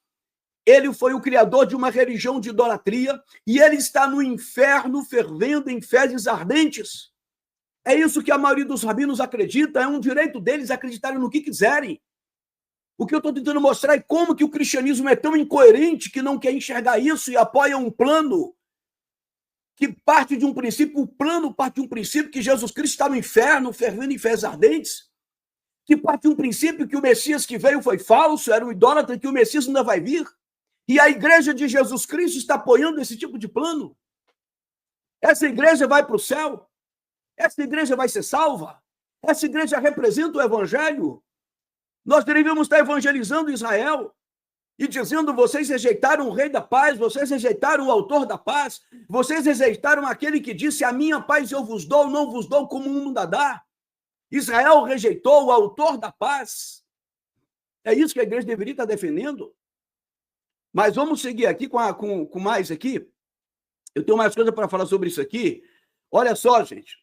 ele foi o criador de uma religião de idolatria e ele está no inferno fervendo em fezes ardentes. É isso que a maioria dos rabinos acredita, é um direito deles acreditarem no que quiserem. O que eu estou tentando mostrar é como que o cristianismo é tão incoerente que não quer enxergar isso e apoia um plano que parte de um princípio, o plano parte de um princípio que Jesus Cristo está no inferno, fervendo em fezes ardentes, que parte de um princípio que o Messias que veio foi falso, era um idólatra, que o Messias ainda vai vir. E a igreja de Jesus Cristo está apoiando esse tipo de plano. Essa igreja vai para o céu. Essa igreja vai ser salva? Essa igreja representa o evangelho? Nós deveríamos estar evangelizando Israel e dizendo: vocês rejeitaram o rei da paz, vocês rejeitaram o autor da paz, vocês rejeitaram aquele que disse: a minha paz eu vos dou, não vos dou como o mundo a dá. Israel rejeitou o autor da paz. É isso que a igreja deveria estar defendendo. Mas vamos seguir aqui com mais aqui. Eu tenho mais coisa para falar sobre isso aqui. Olha só, gente.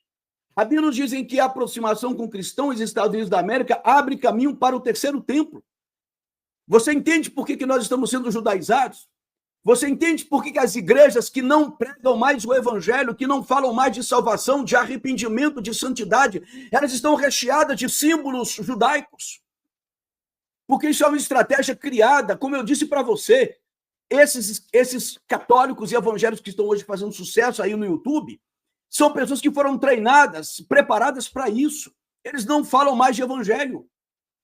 Rabinos dizem que a aproximação com cristãos e Estados Unidos da América abre caminho para o terceiro templo. Você entende por que nós estamos sendo judaizados? Você entende por que as igrejas que não pregam mais o evangelho, que não falam mais de salvação, de arrependimento, de santidade, elas estão recheadas de símbolos judaicos? Porque isso é uma estratégia criada, como eu disse para você, esses católicos e evangélicos que estão hoje fazendo sucesso aí no YouTube, são pessoas que foram treinadas, preparadas para isso. Eles não falam mais de evangelho.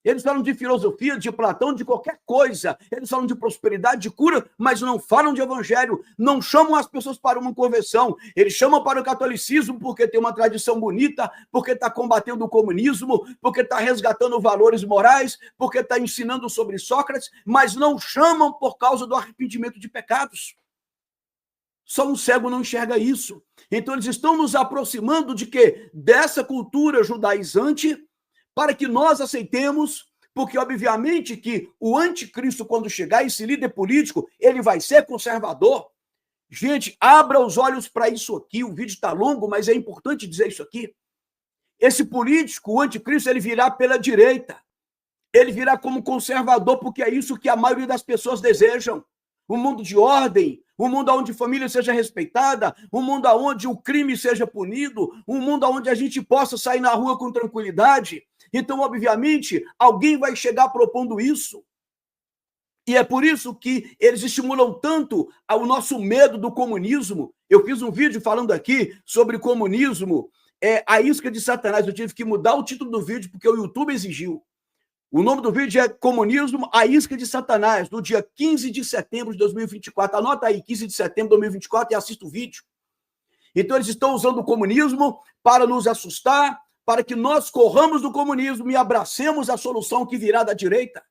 Eles falam de filosofia, de Platão, de qualquer coisa. Eles falam de prosperidade, de cura, mas não falam de evangelho. Não chamam as pessoas para uma conversão. Eles chamam para o catolicismo porque tem uma tradição bonita, porque está combatendo o comunismo, porque está resgatando valores morais, porque está ensinando sobre Sócrates, mas não chamam por causa do arrependimento de pecados. Só um cego não enxerga isso. Então eles estão nos aproximando de quê? Dessa cultura judaizante, para que nós aceitemos, porque obviamente que o anticristo, quando chegar, esse líder político, ele vai ser conservador. Gente, abra os olhos para isso aqui, o vídeo está longo, mas é importante dizer isso aqui. Esse político, o anticristo, ele virá pela direita. Ele virá como conservador, porque é isso que a maioria das pessoas desejam. Um mundo de ordem, um mundo onde a família seja respeitada, um mundo onde o crime seja punido, um mundo onde a gente possa sair na rua com tranquilidade. Então, obviamente, alguém vai chegar propondo isso. E é por isso que eles estimulam tanto o nosso medo do comunismo. Eu fiz um vídeo falando aqui sobre comunismo, a isca de Satanás. Eu tive que mudar o título do vídeo porque o YouTube exigiu. O nome do vídeo é Comunismo, a isca de Satanás, do dia 15 de setembro de 2024. Anota aí, 15 de setembro de 2024 e assista o vídeo. Então, eles estão usando o comunismo para nos assustar, para que nós corramos do comunismo e abracemos a solução que virá da direita.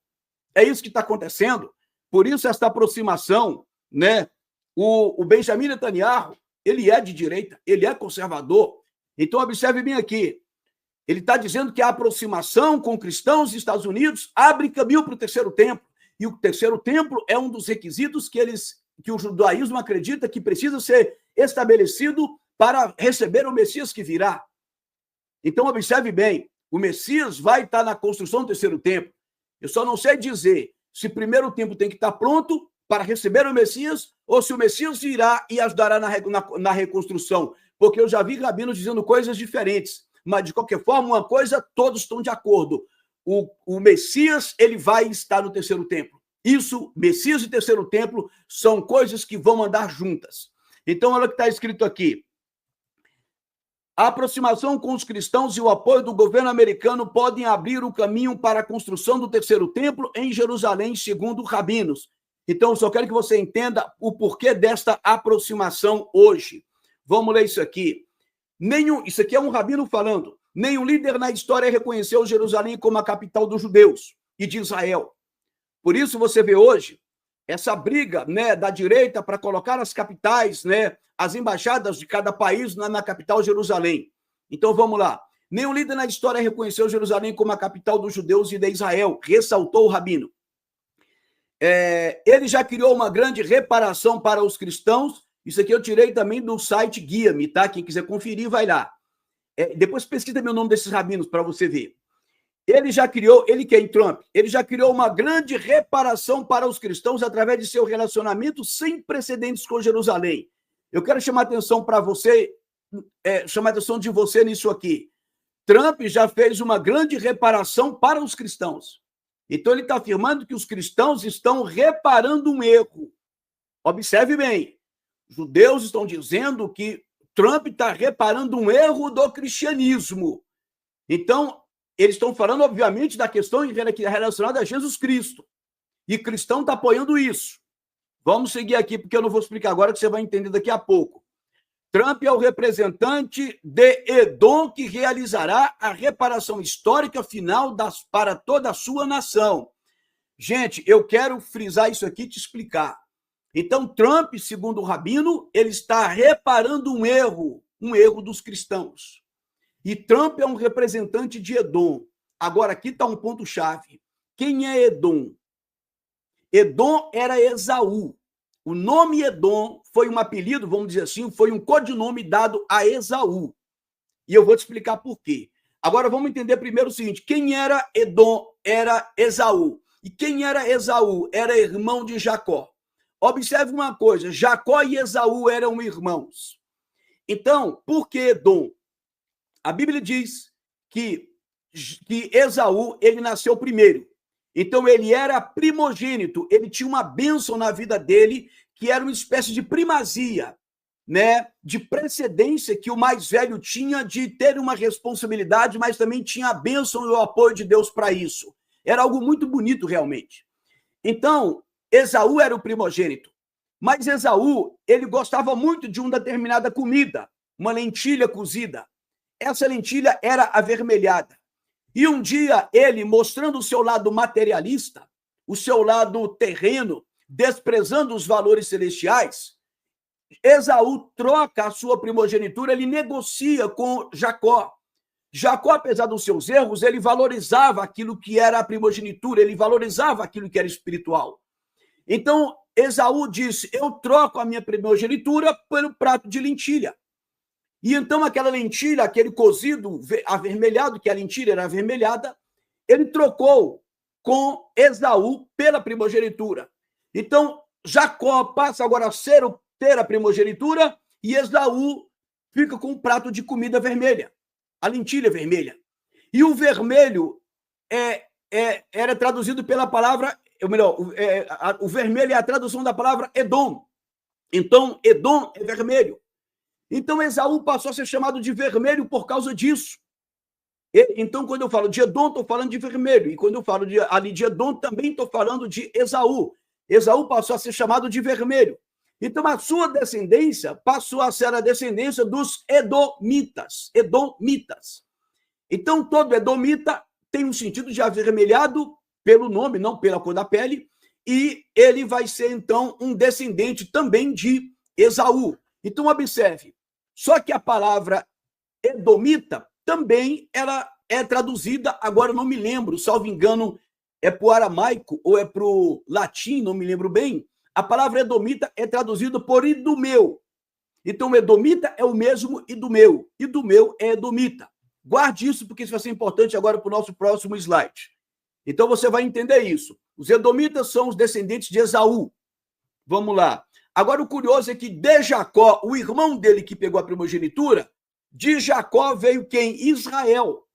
É isso que está acontecendo. Por isso, esta aproximação, né? O Benjamin Netanyahu, ele é de direita, ele é conservador. Então, observe bem aqui. Ele está dizendo que a aproximação com cristãos dos Estados Unidos abre caminho para o terceiro templo. E o terceiro templo é um dos requisitos que o judaísmo acredita que precisa ser estabelecido para receber o Messias que virá. Então, observe bem, o Messias vai estar na construção do terceiro templo. Eu só não sei dizer se o primeiro templo tem que estar pronto para receber o Messias ou se o Messias virá e ajudará na reconstrução. Porque eu já vi rabinos dizendo coisas diferentes. Mas, de qualquer forma, uma coisa, todos estão de acordo. O Messias, ele vai estar no terceiro templo. Isso, Messias e terceiro templo, são coisas que vão andar juntas. Então, olha o que está escrito aqui. A aproximação com os cristãos e o apoio do governo americano podem abrir o caminho para a construção do terceiro templo em Jerusalém, segundo rabinos. Então, eu só quero que você entenda o porquê desta aproximação hoje. Vamos ler isso aqui. Isso aqui é um rabino falando. Nenhum líder na história reconheceu Jerusalém como a capital dos judeus e de Israel. Por isso você vê hoje essa briga, né, da direita para colocar as capitais, né, as embaixadas de cada país na capital Jerusalém. Então vamos lá. Nenhum líder na história reconheceu Jerusalém como a capital dos judeus e de Israel, ressaltou o rabino. Ele já criou uma grande reparação para os cristãos. Isso aqui eu tirei também do site Guia-me, tá? Quem quiser conferir, vai lá. Depois pesquisa meu nome desses rabinos para você ver. Trump, ele já criou uma grande reparação para os cristãos através de seu relacionamento sem precedentes com Jerusalém. Eu quero chamar a atenção para você, chamar a atenção de você nisso aqui. Trump já fez uma grande reparação para os cristãos. Então ele está afirmando que os cristãos estão reparando um erro. Observe bem. Judeus estão dizendo que Trump está reparando um erro do cristianismo. Então, eles estão falando, obviamente, da questão relacionada a Jesus Cristo. E cristão está apoiando isso. Vamos seguir aqui, porque eu não vou explicar agora, que você vai entender daqui a pouco. Trump é o representante de Edom que realizará a reparação histórica final para toda a sua nação. Gente, eu quero frisar isso aqui e te explicar. Então, Trump, segundo o rabino, ele está reparando um erro dos cristãos. E Trump é um representante de Edom. Agora, aqui está um ponto-chave. Quem é Edom? Edom era Esaú. O nome Edom foi um apelido, vamos dizer assim, foi um codinome dado a Esaú. E eu vou te explicar por quê. Agora, vamos entender primeiro o seguinte. Quem era Edom? Era Esaú. E quem era Esaú? Era irmão de Jacó. Observe uma coisa, Jacó e Esaú eram irmãos. Então, por que Edom? A Bíblia diz que Esaú, ele nasceu primeiro. Então, ele era primogênito, ele tinha uma bênção na vida dele, que era uma espécie de primazia, né, de precedência que o mais velho tinha de ter uma responsabilidade, mas também tinha a bênção e o apoio de Deus para isso. Era algo muito bonito, realmente. Então, Esaú era o primogênito, mas Esaú, ele gostava muito de uma determinada comida, uma lentilha cozida. Essa lentilha era avermelhada. E um dia ele, mostrando o seu lado materialista, o seu lado terreno, desprezando os valores celestiais, Esaú troca a sua primogenitura, ele negocia com Jacó. Jacó, apesar dos seus erros, ele valorizava aquilo que era a primogenitura, ele valorizava aquilo que era espiritual. Então, Esaú disse, eu troco a minha primogenitura pelo prato de lentilha. E então aquela lentilha, aquele cozido avermelhado, que a lentilha era avermelhada, ele trocou com Esaú pela primogenitura. Então, Jacó passa agora a ter a primogenitura e Esaú fica com um prato de comida vermelha, a lentilha vermelha. E o vermelho era traduzido pela palavra, ou melhor, o vermelho é a tradução da palavra Edom. Então, Edom é vermelho. Então, Esaú passou a ser chamado de vermelho por causa disso. Então, quando eu falo de Edom, estou falando de vermelho. E quando eu falo ali de Edom, também estou falando de Esaú. Esaú passou a ser chamado de vermelho. Então, a sua descendência passou a ser a descendência dos edomitas. Edomitas. Então, todo edomita tem um sentido de avermelhado pelo nome, não pela cor da pele, e ele vai ser, então, um descendente também de Esaú. Então, observe, só que a palavra edomita também ela é traduzida, agora eu não me lembro, salvo engano, é para o aramaico ou é para o latim, não me lembro bem, a palavra edomita é traduzida por idumeu. Então, edomita é o mesmo idumeu é edomita. Guarde isso, porque isso vai ser importante agora para o nosso próximo slide. Então, você vai entender isso. Os edomitas são os descendentes de Esaú. Vamos lá. Agora, o curioso é que de Jacó, o irmão dele que pegou a primogenitura, de Jacó veio quem? Israel.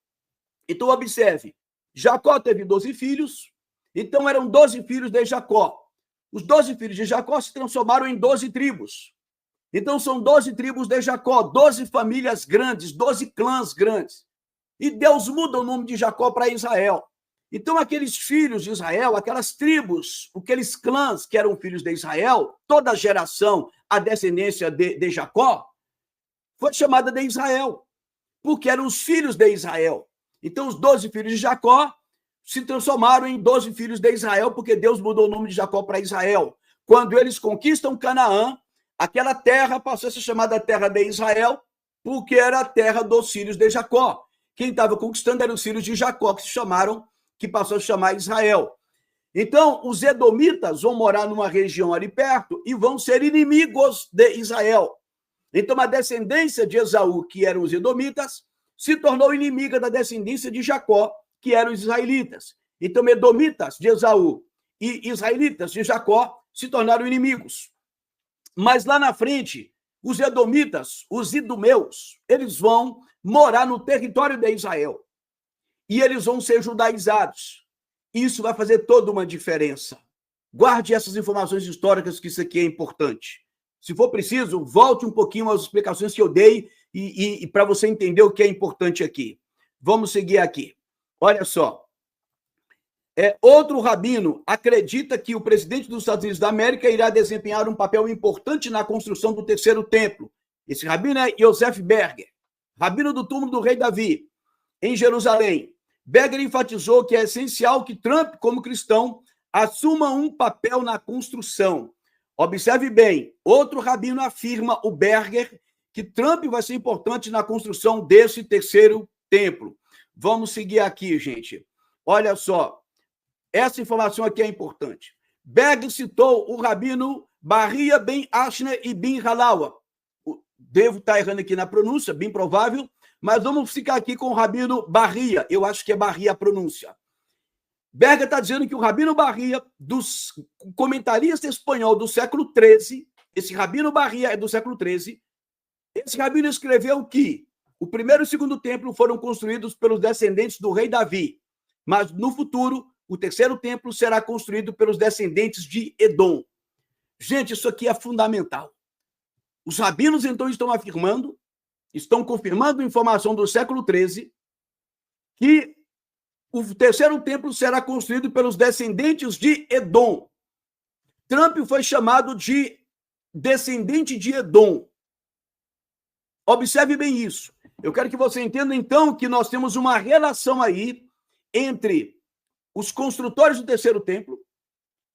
Então, observe, Jacó teve 12 filhos, então eram 12 filhos de Jacó. Os 12 filhos de Jacó se transformaram em 12 tribos. Então, são 12 tribos de Jacó, 12 famílias grandes, 12 clãs grandes. E Deus muda o nome de Jacó para Israel. Então, aqueles filhos de Israel, aquelas tribos, aqueles clãs que eram filhos de Israel, toda a geração, a descendência de Jacó, foi chamada de Israel, porque eram os filhos de Israel. Então, os 12 filhos de Jacó se transformaram em 12 filhos de Israel, porque Deus mudou o nome de Jacó para Israel. Quando eles conquistam Canaã, aquela terra passou a ser chamada terra de Israel, porque era a terra dos filhos de Jacó. Quem estava conquistando eram os filhos de Jacó, que passou a chamar Israel. Então, os edomitas vão morar numa região ali perto e vão ser inimigos de Israel. Então, a descendência de Esaú, que eram os edomitas, se tornou inimiga da descendência de Jacó, que eram os israelitas. Então, edomitas de Esaú e israelitas de Jacó se tornaram inimigos. Mas lá na frente, os edomitas, os idumeus, eles vão morar no território de Israel. E eles vão ser judaizados. Isso vai fazer toda uma diferença. Guarde essas informações históricas, que isso aqui é importante. Se for preciso, volte um pouquinho às explicações que eu dei e para você entender o que é importante aqui. Vamos seguir aqui. Olha só. Outro rabino acredita que o presidente dos Estados Unidos da América irá desempenhar um papel importante na construção do terceiro templo. Esse rabino é Yosef Berger, rabino do túmulo do rei Davi, em Jerusalém. Berger enfatizou que é essencial que Trump, como cristão, assuma um papel na construção. Observe bem, outro rabino afirma, o Berger, que Trump vai ser importante na construção desse terceiro templo. Vamos seguir aqui, gente. Olha só, essa informação aqui é importante. Berger citou o rabino Bahia Ben Ashner e Ben Halawa. Devo estar errando aqui na pronúncia, bem provável, mas vamos ficar aqui com o rabino Bahia. Eu acho que é Bahia a pronúncia. Berger está dizendo que o Rabino Barria, dos comentaristas espanhol do século XIII, esse Rabino Barria é do século XIII, esse rabino escreveu que o primeiro e o segundo templo foram construídos pelos descendentes do rei Davi, mas no futuro o terceiro templo será construído pelos descendentes de Edom. Gente, isso aqui é fundamental. Os rabinos, então, estão confirmando informação do século XIII, que o terceiro templo será construído pelos descendentes de Edom. Trump foi chamado de descendente de Edom. Observe bem isso. Eu quero que você entenda, então, que nós temos uma relação aí entre os construtores do terceiro templo,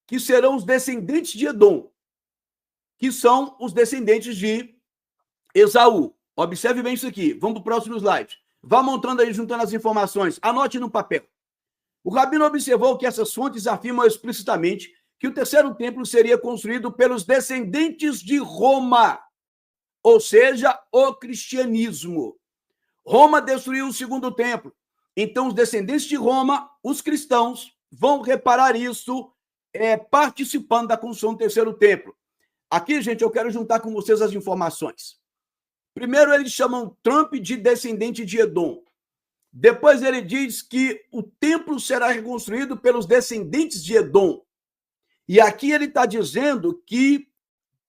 que serão os descendentes de Edom, que são os descendentes de Esaú. Observe bem isso aqui. Vamos para o próximo slide. Vá montando aí, juntando as informações. Anote no papel. O rabino observou que essas fontes afirmam explicitamente que o terceiro templo seria construído pelos descendentes de Roma, ou seja, o cristianismo. Roma destruiu o segundo templo. Então, os descendentes de Roma, os cristãos, vão reparar isso participando da construção do terceiro templo. Aqui, gente, eu quero juntar com vocês as informações. Primeiro, eles chamam Trump de descendente de Edom. Depois, ele diz que o templo será reconstruído pelos descendentes de Edom. E aqui ele está dizendo que,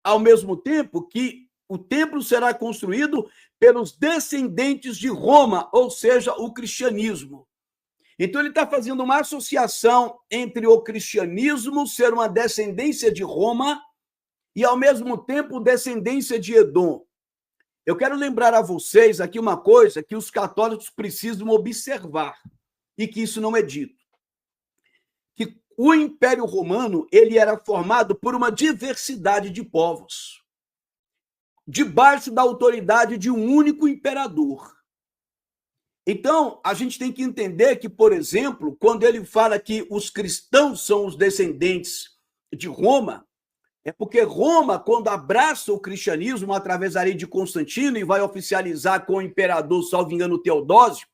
ao mesmo tempo, que o templo será construído pelos descendentes de Roma, ou seja, o cristianismo. Então, ele está fazendo uma associação entre o cristianismo ser uma descendência de Roma e, ao mesmo tempo, descendência de Edom. Eu quero lembrar a vocês aqui uma coisa que os católicos precisam observar e que isso não é dito. Que o Império Romano ele era formado por uma diversidade de povos, debaixo da autoridade de um único imperador. Então, a gente tem que entender que, por exemplo, quando ele fala que os cristãos são os descendentes de Roma, é porque Roma, quando abraça o cristianismo através ali de Constantino e vai oficializar com o imperador, salvo engano, Teodósio,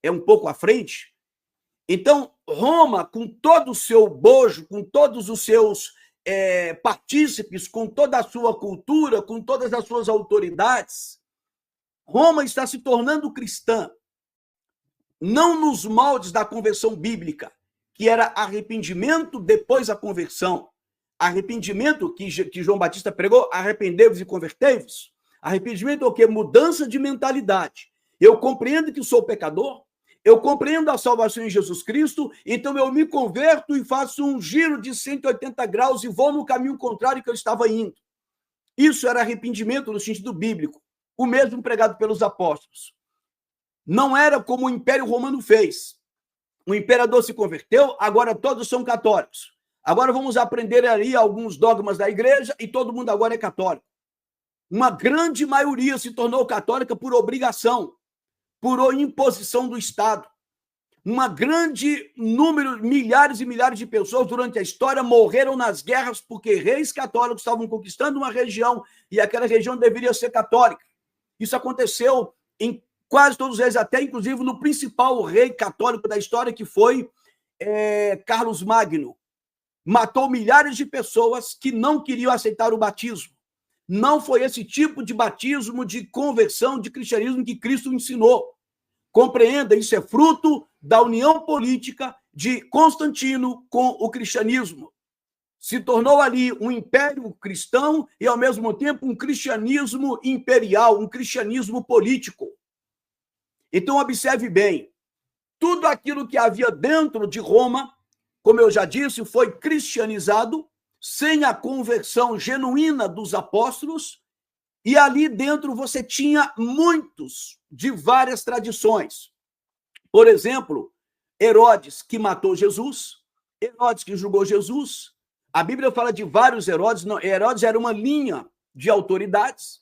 é um pouco à frente. Então, Roma, com todo o seu bojo, com todos os seus partícipes, com toda a sua cultura, com todas as suas autoridades, Roma está se tornando cristã. Não nos moldes da conversão bíblica, que era arrependimento depois da conversão. Arrependimento que João Batista pregou, arrependei-vos e convertei-vos. Arrependimento é o quê? Mudança de mentalidade. Eu compreendo que sou pecador, eu compreendo a salvação em Jesus Cristo, então eu me converto e faço um giro de 180 graus e vou no caminho contrário que eu estava indo. Isso era arrependimento no sentido bíblico, o mesmo pregado pelos apóstolos. Não era como o Império Romano fez. O imperador se converteu, agora todos são católicos. Agora vamos aprender ali alguns dogmas da igreja e todo mundo agora é católico. Uma grande maioria se tornou católica por obrigação, por imposição do Estado. Um grande número, milhares e milhares de pessoas durante a história morreram nas guerras porque reis católicos estavam conquistando uma região e aquela região deveria ser católica. Isso aconteceu em quase todos eles, até inclusive no principal rei católico da história, que foi Carlos Magno. Matou milhares de pessoas que não queriam aceitar o batismo. Não foi esse tipo de batismo, de conversão, de cristianismo que Cristo ensinou. Compreenda, isso é fruto da união política de Constantino com o cristianismo. Se tornou ali um império cristão e, ao mesmo tempo, um cristianismo imperial, um cristianismo político. Então, observe bem, tudo aquilo que havia dentro de Roma, como eu já disse, foi cristianizado, sem a conversão genuína dos apóstolos, e ali dentro você tinha muitos de várias tradições. Por exemplo, Herodes, que matou Jesus, Herodes que julgou Jesus. A Bíblia fala de vários Herodes. Não, Herodes era uma linha de autoridades,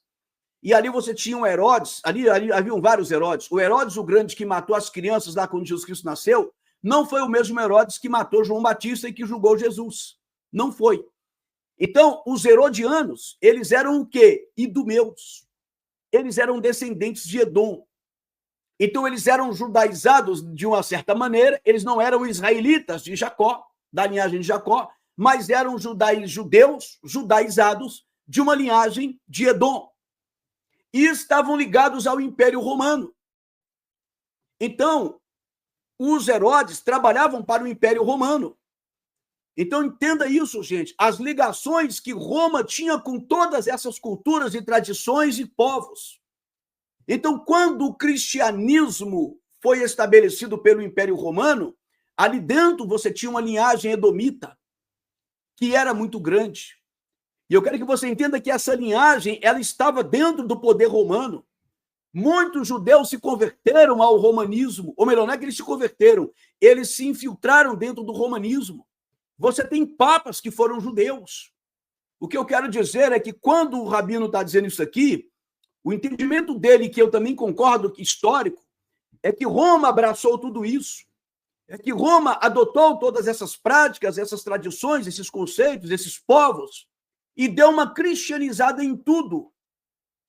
e ali você tinha um Herodes, ali haviam vários Herodes. O Herodes o Grande, que matou as crianças lá quando Jesus Cristo nasceu, não foi o mesmo Herodes que matou João Batista e que julgou Jesus. Não foi. Então, os herodianos, eles eram o quê? Idumeus. Eles eram descendentes de Edom. Então, eles eram judaizados de uma certa maneira, eles não eram israelitas de Jacó, da linhagem de Jacó, mas eram judeus judaizados de uma linhagem de Edom. E estavam ligados ao Império Romano. Então, os Herodes trabalhavam para o Império Romano. Então, entenda isso, gente. As ligações que Roma tinha com todas essas culturas e tradições e povos. Então, quando o cristianismo foi estabelecido pelo Império Romano, ali dentro você tinha uma linhagem edomita, que era muito grande. E eu quero que você entenda que essa linhagem ela estava dentro do poder romano. Muitos judeus se converteram ao romanismo, ou melhor, não é que eles se converteram, eles se infiltraram dentro do romanismo. Você tem papas que foram judeus. O que eu quero dizer é que quando o rabino está dizendo isso aqui, o entendimento dele, que eu também concordo, histórico, é que Roma abraçou tudo isso. É que Roma adotou todas essas práticas, essas tradições, esses conceitos, esses povos, e deu uma cristianizada em tudo.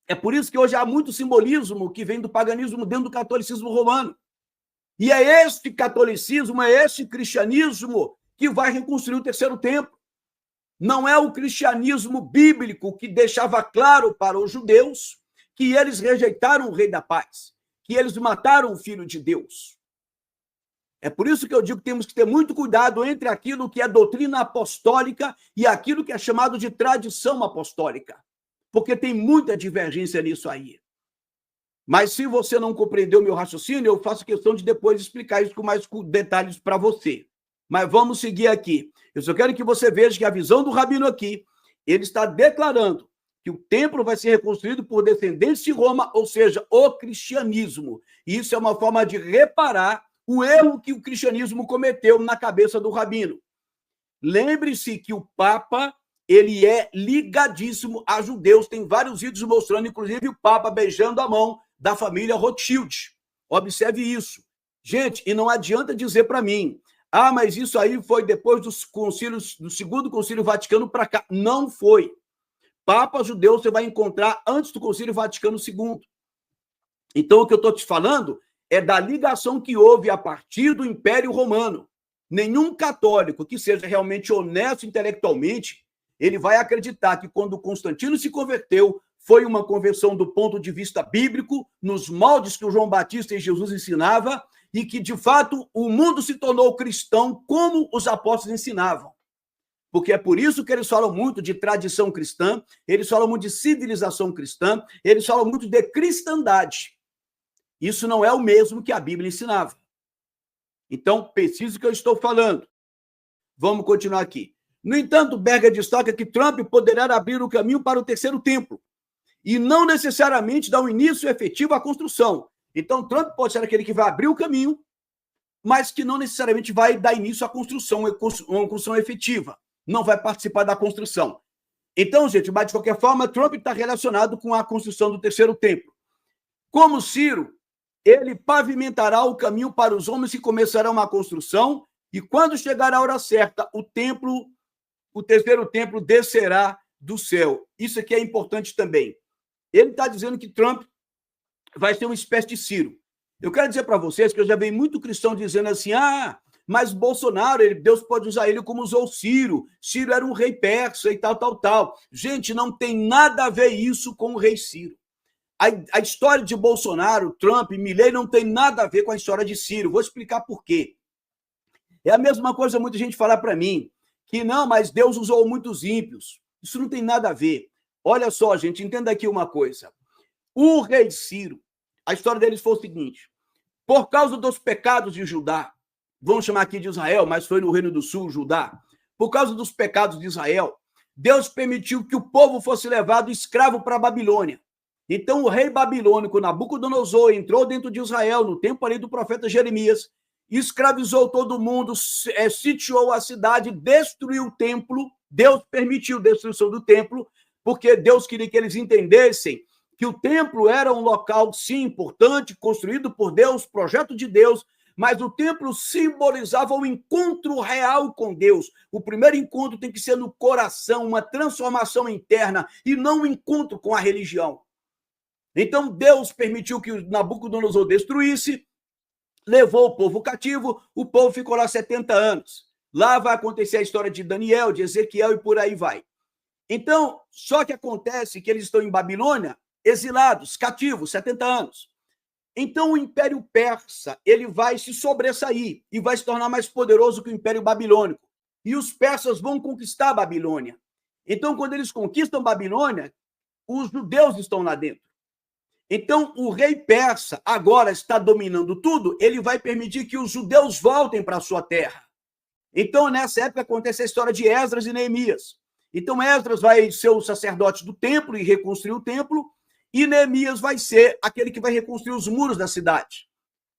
É por isso que hoje há muito simbolismo que vem do paganismo dentro do catolicismo romano. E é este catolicismo, é este cristianismo que vai reconstruir o terceiro templo. Não é o cristianismo bíblico que deixava claro para os judeus que eles rejeitaram o rei da paz, que eles mataram o filho de Deus. É por isso que eu digo que temos que ter muito cuidado entre aquilo que é doutrina apostólica e aquilo que é chamado de tradição apostólica, porque tem muita divergência nisso aí. Mas se você não compreendeu o meu raciocínio, eu faço questão de depois explicar isso com mais detalhes para você. Mas vamos seguir aqui. Eu só quero que você veja que a visão do rabino aqui, ele está declarando que o templo vai ser reconstruído por descendentes de Roma, ou seja, o cristianismo. E isso é uma forma de reparar o erro que o cristianismo cometeu na cabeça do rabino. Lembre-se que o Papa, ele é ligadíssimo a judeus. Tem vários vídeos mostrando, inclusive, o Papa beijando a mão da família Rothschild. Observe isso. Gente, e não adianta dizer para mim, mas isso aí foi depois dos concílios, do Segundo Concílio Vaticano para cá. Não foi. Papa judeu você vai encontrar antes do Concílio Vaticano II. Então, o que eu estou te falando é da ligação que houve a partir do Império Romano. Nenhum católico que seja realmente honesto intelectualmente, ele vai acreditar que quando Constantino se converteu, foi uma conversão do ponto de vista bíblico, nos moldes que o João Batista e Jesus ensinava, e que, de fato, o mundo se tornou cristão como os apóstolos ensinavam. Porque é por isso que eles falam muito de tradição cristã, eles falam muito de civilização cristã, eles falam muito de cristandade. Isso não é o mesmo que a Bíblia ensinava. Então, pesquise o que eu estou falando. Vamos continuar aqui. No entanto, Berger destaca que Trump poderá abrir o caminho para o terceiro templo e não necessariamente dar um início efetivo à construção. Então, Trump pode ser aquele que vai abrir o caminho, mas que não necessariamente vai dar início à construção, uma construção efetiva. Não vai participar da construção. Então, gente, mas de qualquer forma, Trump está relacionado com a construção do terceiro templo. Como Ciro, ele pavimentará o caminho para os homens que começarão a construção, e quando chegar a hora certa, o terceiro templo descerá do céu. Isso aqui é importante também. Ele está dizendo que Trump vai ser uma espécie de Ciro. Eu quero dizer para vocês que eu já vi muito cristão dizendo assim, mas Bolsonaro, Deus pode usar ele como usou Ciro. Ciro era um rei persa e tal. Gente, não tem nada a ver isso com o rei Ciro. A história de Bolsonaro, Trump, Milei não tem nada a ver com a história de Ciro. Vou explicar por quê. É a mesma coisa muita gente falar para mim, que não, mas Deus usou muitos ímpios. Isso não tem nada a ver. Olha só, gente, entenda aqui uma coisa. O rei Ciro, a história deles foi o seguinte, por causa dos pecados de Judá, vamos chamar aqui de Israel, mas foi no Reino do Sul, Judá, por causa dos pecados de Israel, Deus permitiu que o povo fosse levado escravo para a Babilônia. Então o rei babilônico Nabucodonosor entrou dentro de Israel, no tempo ali do profeta Jeremias, escravizou todo mundo, sitiou a cidade, destruiu o templo. Deus permitiu a destruição do templo, porque Deus queria que eles entendessem que o templo era um local, sim, importante, construído por Deus, projeto de Deus, mas o templo simbolizava o encontro real com Deus. O primeiro encontro tem que ser no coração, uma transformação interna, e não um encontro com a religião. Então, Deus permitiu que Nabucodonosor destruísse, levou o povo cativo, o povo ficou lá 70 anos. Lá vai acontecer a história de Daniel, de Ezequiel e por aí vai. Então, só que acontece que eles estão em Babilônia, exilados, cativos, 70 anos. Então, o Império Persa, ele vai se sobressair e vai se tornar mais poderoso que o Império Babilônico. E os persas vão conquistar a Babilônia. Então, quando eles conquistam Babilônia, os judeus estão lá dentro. Então, o rei persa agora está dominando tudo, ele vai permitir que os judeus voltem para a sua terra. Então, nessa época, acontece a história de Esdras e Neemias. Então, Esdras vai ser o sacerdote do templo e reconstruir o templo, e Neemias vai ser aquele que vai reconstruir os muros da cidade.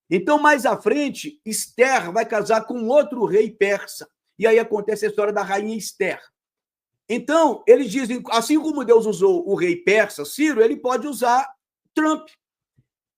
Então, mais à frente, Esther vai casar com outro rei persa, e aí acontece a história da rainha Esther. Então, eles dizem, assim como Deus usou o rei persa, Ciro, ele pode usar Trump.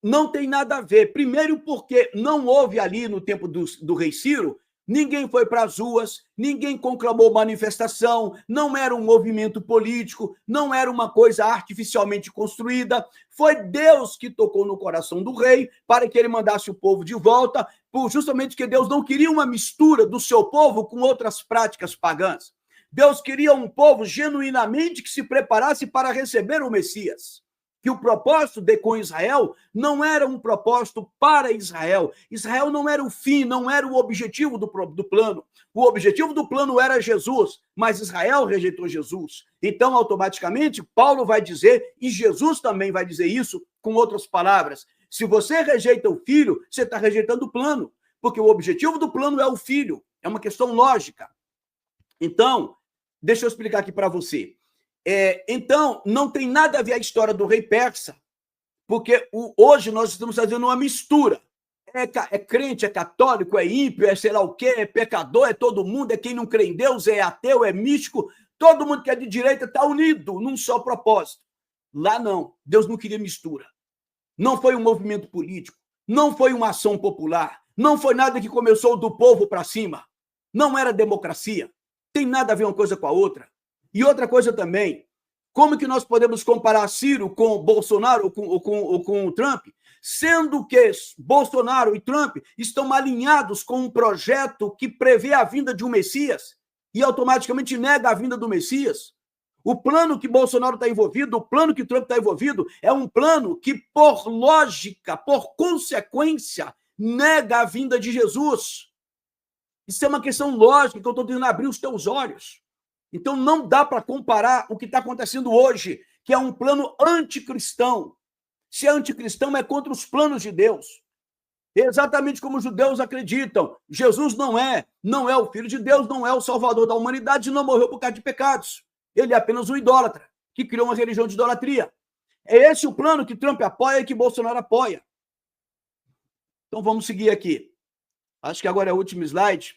Não tem nada a ver. Primeiro porque não houve ali no tempo do rei Ciro, ninguém foi para as ruas, ninguém conclamou manifestação, não era um movimento político, não era uma coisa artificialmente construída. Foi Deus que tocou no coração do rei para que ele mandasse o povo de volta, justamente porque Deus não queria uma mistura do seu povo com outras práticas pagãs. Deus queria um povo genuinamente que se preparasse para receber o Messias. Que o propósito com Israel não era um propósito para Israel. Israel não era o fim, não era o objetivo do plano. O objetivo do plano era Jesus, mas Israel rejeitou Jesus. Então, automaticamente, Paulo vai dizer, e Jesus também vai dizer isso, com outras palavras, se você rejeita o filho, você está rejeitando o plano, porque o objetivo do plano é o filho. É uma questão lógica. Então, deixa eu explicar aqui para você. Então, não tem nada a ver a história do rei persa, porque hoje nós estamos fazendo uma mistura. É crente, é católico, é ímpio, é sei lá o quê, é pecador, é todo mundo, é quem não crê em Deus, é ateu, é místico. Todo mundo que é de direita está unido num só propósito. Lá não, Deus não queria mistura. Não foi um movimento político, não foi uma ação popular, não foi nada que começou do povo para cima. Não era democracia. Tem nada a ver uma coisa com a outra. E outra coisa também, como que nós podemos comparar Ciro com Bolsonaro ou com o Trump, sendo que Bolsonaro e Trump estão alinhados com um projeto que prevê a vinda de um Messias e automaticamente nega a vinda do Messias? O plano que Bolsonaro está envolvido, o plano que Trump está envolvido, é um plano que, por lógica, por consequência, nega a vinda de Jesus. Isso é uma questão lógica que eu estou tentando abrir os teus olhos. Então, não dá para comparar o que está acontecendo hoje, que é um plano anticristão. Se é anticristão, é contra os planos de Deus. Exatamente como os judeus acreditam. Jesus não é o Filho de Deus, não é o Salvador da humanidade, não morreu por causa de pecados. Ele é apenas um idólatra, que criou uma religião de idolatria. É esse o plano que Trump apoia e que Bolsonaro apoia. Então, vamos seguir aqui. Acho que agora é o último slide.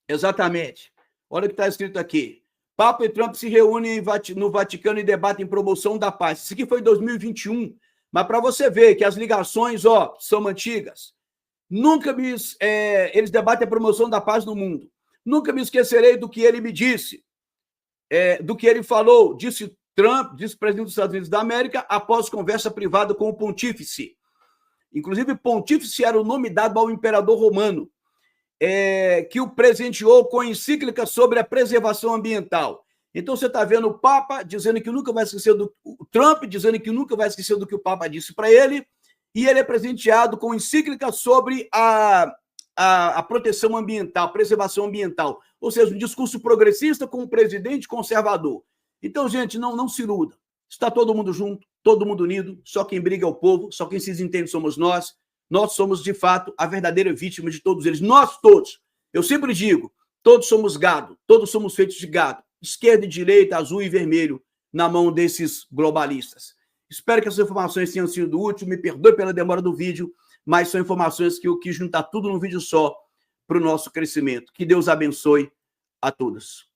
Exatamente. Olha o que está escrito aqui. Papa e Trump se reúnem no Vaticano e debatem promoção da paz. Isso aqui foi em 2021. Mas para você ver que as ligações são antigas. Eles debatem a promoção da paz no mundo. Nunca me esquecerei do que ele me disse, do que ele falou, disse Trump, disse o presidente dos Estados Unidos da América, após conversa privada com o pontífice. Inclusive, pontífice era o nome dado ao imperador romano. Que o presenteou com encíclica sobre a preservação ambiental. Então, você está vendo o Papa dizendo que nunca vai esquecer o Trump, dizendo que nunca vai esquecer do que o Papa disse para ele, e ele é presenteado com encíclica sobre a proteção ambiental, preservação ambiental. Ou seja, um discurso progressista com um presidente conservador. Então, gente, não se iluda. Está todo mundo junto, todo mundo unido, só quem briga é o povo, só quem se desentende somos nós. Nós somos, de fato, a verdadeira vítima de todos eles. Nós todos. Eu sempre digo, todos somos gado, todos somos feitos de gado. Esquerda e direita, azul e vermelho, na mão desses globalistas. Espero que essas informações tenham sido úteis. Me perdoe pela demora do vídeo, mas são informações que eu quis juntar tudo num vídeo só para o nosso crescimento. Que Deus abençoe a todos.